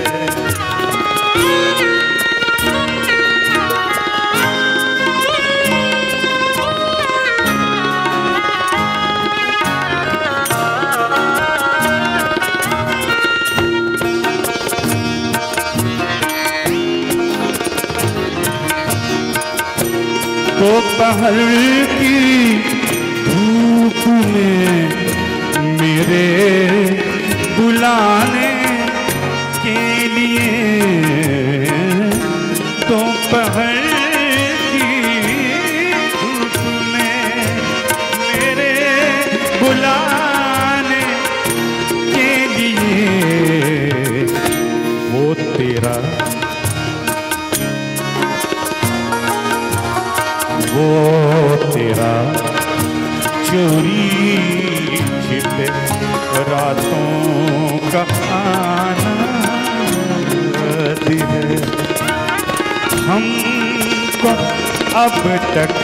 [SPEAKER 6] दोपहर की धूप में मेरे बुलाने के लिए। दोपहर की धूप में मेरे बुलाने के लिए वो तेरा चोरी छिपे रातों का आना है। हमको अब तक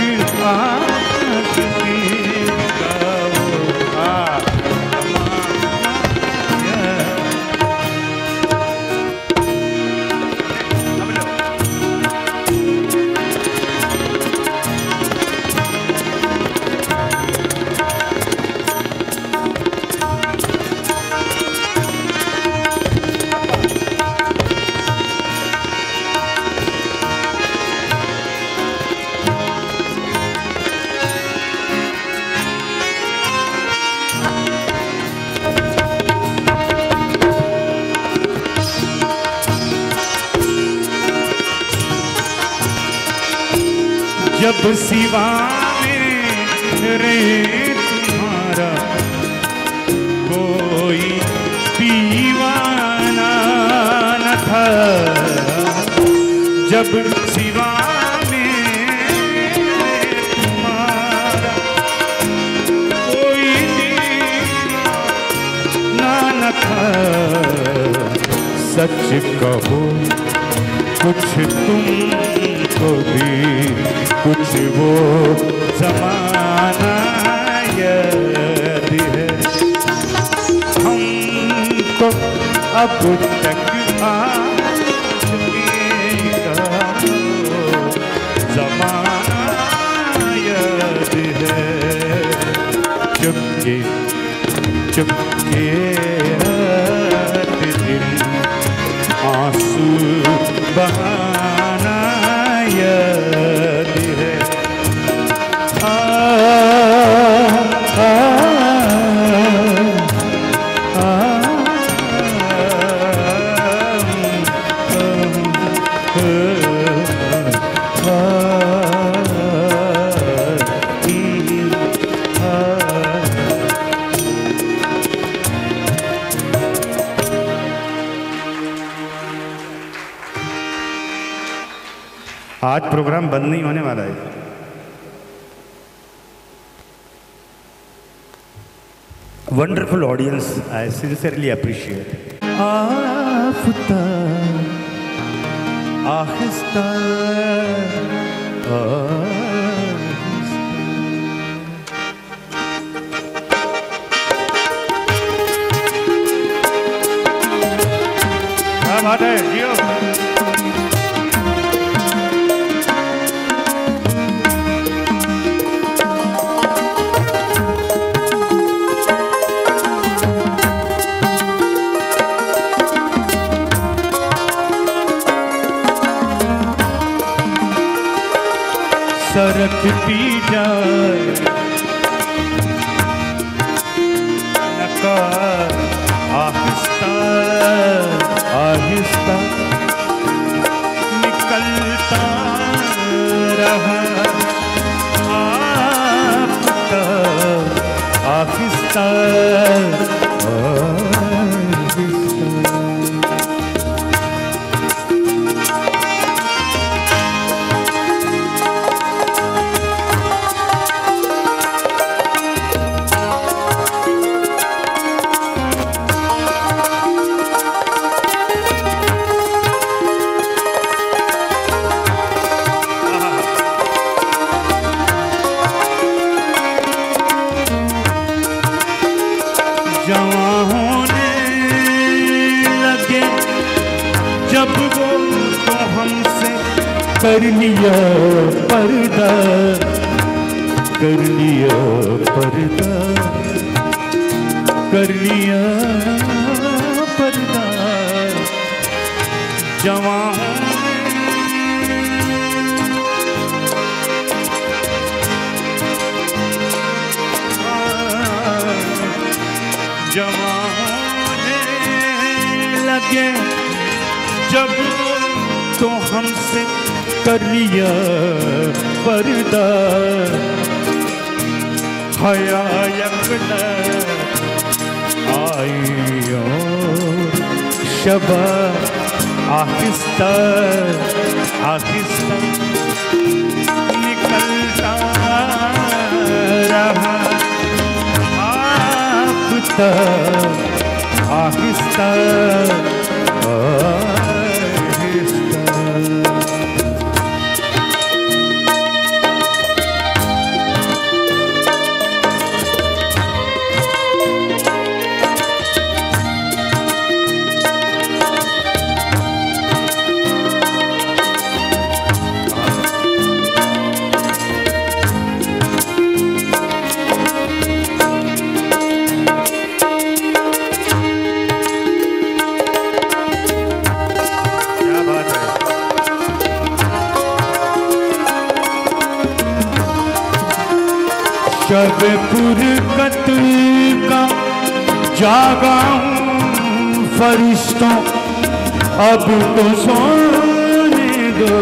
[SPEAKER 6] आशिक़ी का वो जब सिवा मेरे तुम्हारा कोई दीवाना न था, जब सिवा मेरे तुम्हारा कोई दीवाना न था। सच कहो कुछ तुमको भी कुछ वो ज़माना याद है, हमको अब तक आज का ज़माना याद है। चुपके चुपके रात दिन आंसू बहाना याद है। आज प्रोग्राम बंद नहीं होने वाला है। Wonderful audience, I sincerely appreciate. आफता आहिस्ता क्या बात है जियो। सरकती जाए नकार आहिस्ता आहिस्ता निकलता रहा आपका आहिस्ता जवां होने लगे जब वो तो हमसे कर लिया पर्दा, कर लिया पर्दा, कर लिया पर्दा। जवां जवां होने लगे जब तो हमसे कर लिया पर्दा। हया यकदा आई और शबा आहिस्ता आहिस्ता निकलता रहा आहिस्ता आहिस्ता। शब पुरकत का जागा हूँ फरिश्तों, अब तो सोने दो।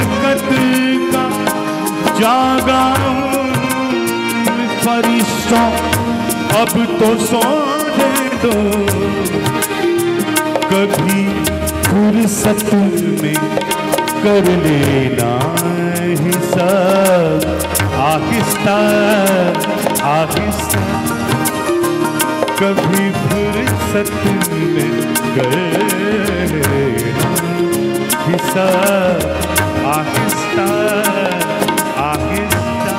[SPEAKER 6] शफकत का जागा फरिश्तों अब तो सोने दो, कभी फुर्सत में कर लेना हिसाब, आहिस्ता आहिस्ता कभी फुर्सत में कर लेना हिसाब, आहिस्ता आहिस्ता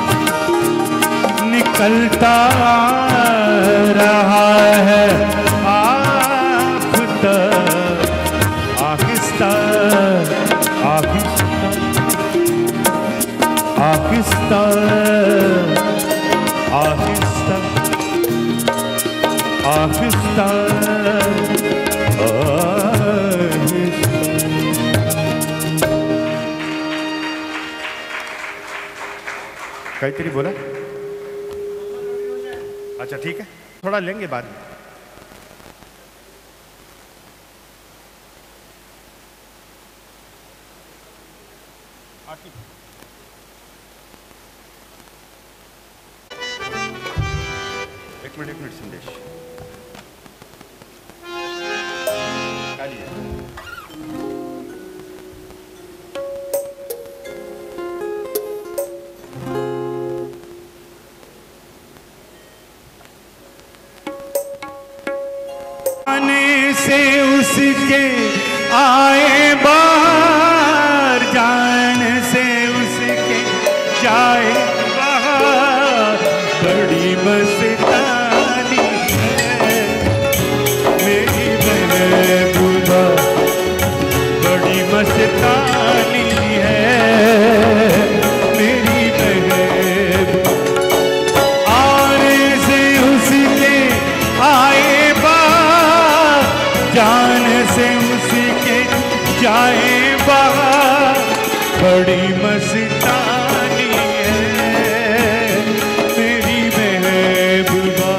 [SPEAKER 6] निकलता रहा है आफ्ताब, आहिस्ता आहिस्ता आहिस्ता आहिस्ता आहिस्ता काहीतरी बोला। अच्छा ठीक है, थोड़ा लेंगे बाद में। एक मिनट संदेश आने से उसके आए बाहर, जाने से उसके जाए बाहर, बड़ी मस्तानी है मेरी महबूबा, बड़ी मस्तानी है मेरी महबूबा। आने से उसके आए जान से उसके जाए बाहर, बड़ी मस्तानी है मेरी महबूबा,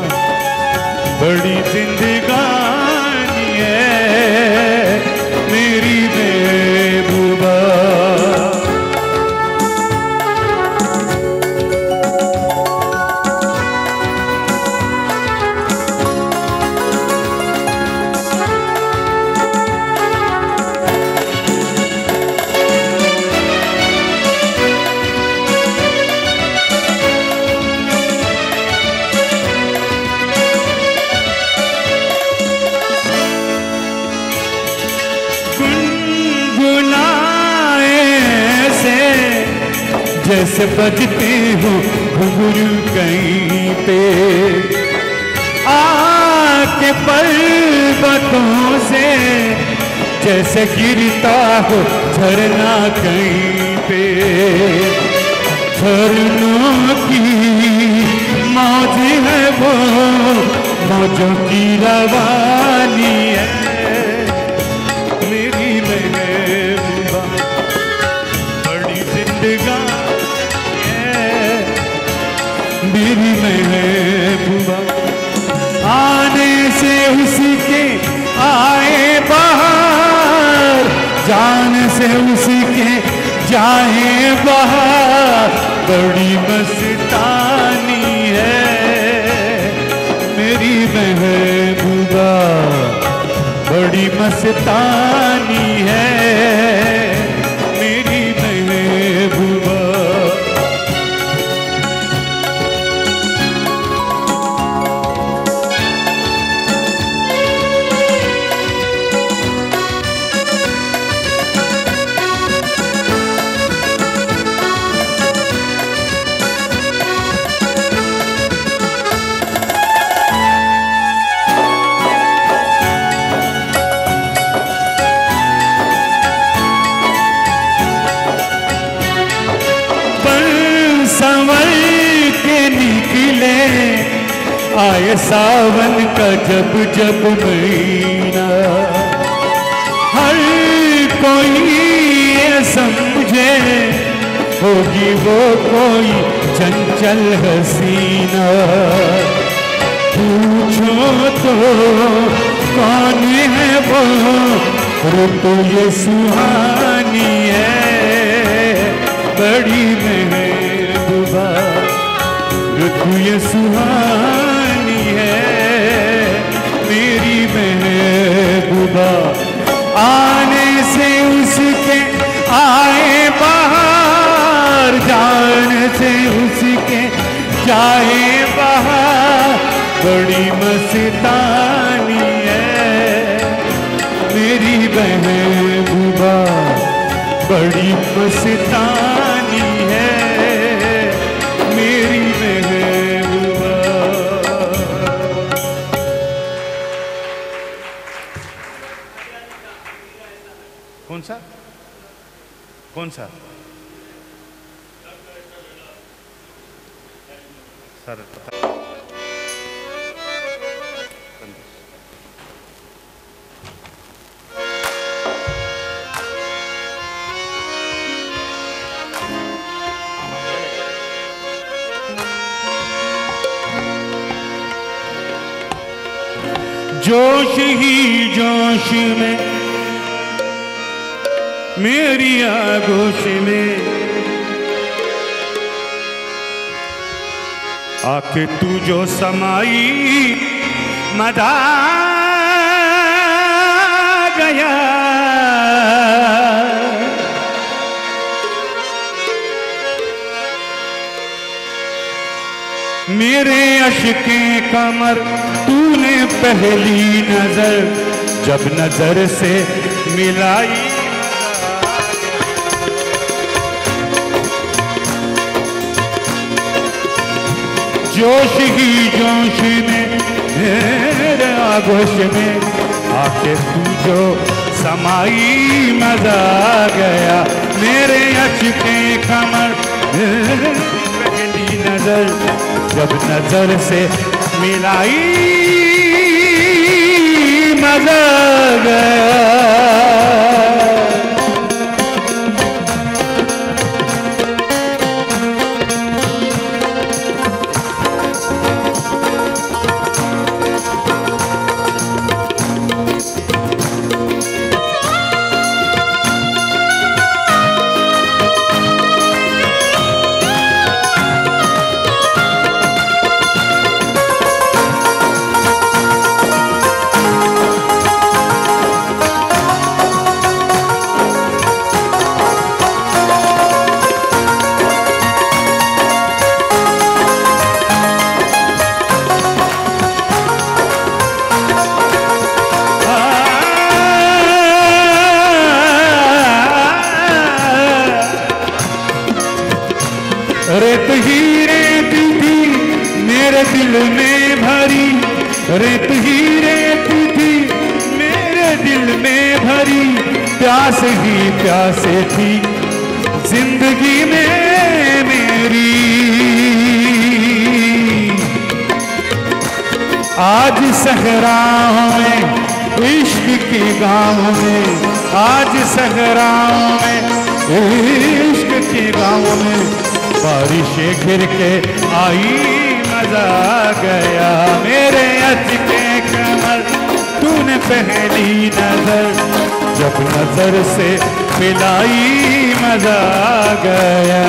[SPEAKER 6] बड़ी जिंदगानी है मेरी महबूबा। जैसे बजते हो घुंघरू कहीं पे, आके पर्वतों से जैसे गिरता हो झरना कहीं पे। झरनों की मौज है वो, मौजों की रवानी है मेरी महबूबा, बड़ी जिंदगानी मेरी महबूबा। आने से उसके आए बाहर, जान से उसके जाए बाहर, बड़ी मस्तानी है मेरी महबूबा, बड़ी मस्तानी है मेरी महबूबा। आए सावन का जब जब महीना, हर कोई ये समझे होगी वो कोई चंचल हसीना। पूछो तो कौन है वो, ऋतु ये सुहानी है बड़ी महबूबा तू ये सुहानी है मेरी महबूबा। आने से उसके आए बाहर, जाने से उसके जाए बाहर, बड़ी मस्तानी है मेरी महबूबा, बड़ी मस्तानी है मेरी महबूबा।
[SPEAKER 5] कौन सा कौन सा सर पता
[SPEAKER 6] जोश ही जोश में मेरी आगोश में आके तू जो समाई मजा गया। मेरे अश्के कमर तूने पहली नजर जब नजर से मिलाई, जोश ही जोश में मेरे आगोश में आके तू जो समाई मजा गया। मेरे अश्के कमर पहली नजर जब नजर से मिलाई मजा गया। रेत ही रेत थी मेरे दिल में भरी, रेत ही रेत थी मेरे दिल में भरी, प्यास ही प्यास थी जिंदगी में मेरी। आज सहराओं में इश्क के गाँव में, आज सहराओं में इश्क के गाँव में बारिशें घिर के आई मजा गया। मेरे अचके कमर तूने पहली नजर जब नजर से मिलाई मजा गया।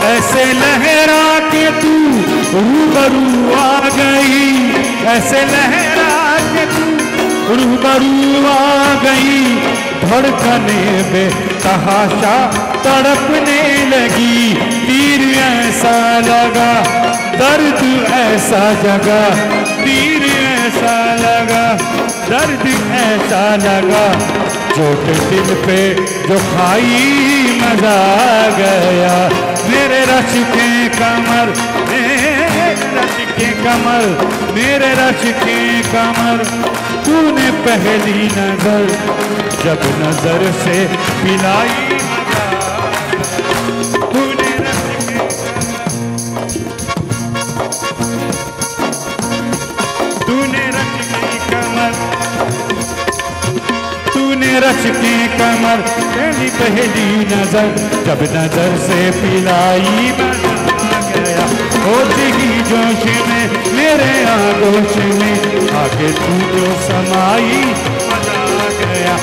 [SPEAKER 6] ऐसे लहरा के तू रूबरू आ गई, ऐसे लहरा के तू रूबरू आ गई, धड़कने बेतहाशा तड़पने लगी। तीर ऐसा लगा दर्द ऐसा जगा, तीर ऐसा लगा दर्द ऐसा लगा, चोट दिल पे जो खाई मजा गया। मेरे रश के कमर, मेरे रश के कमर, मेरे रश के कमर, तूने पहली नजर जब नजर से पिलाई मजा, तूने रश के, तूने रश की कमर, तूने रश की कमर, पहली पहली नजर जब नजर से पिलाई मजा आ गया, होश ही जोश में मेरे आगोश में आके तू जो समाई मजा आ गया।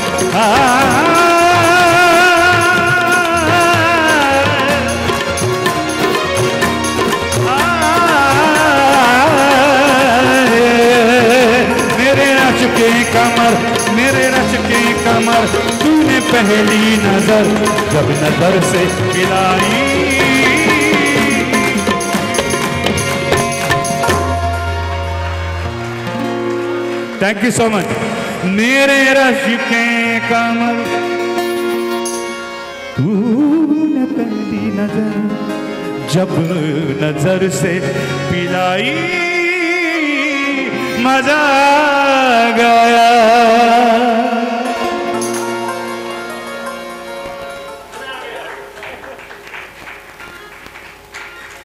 [SPEAKER 6] मेरे रश के कमर, मेरे रश के कमर, तूने पहली नजर जब नजर से मिलाई। Thank you so much. मेरे रश के कमर, तूने पहली नजर जब नजर से पिलाई मजा आ गया।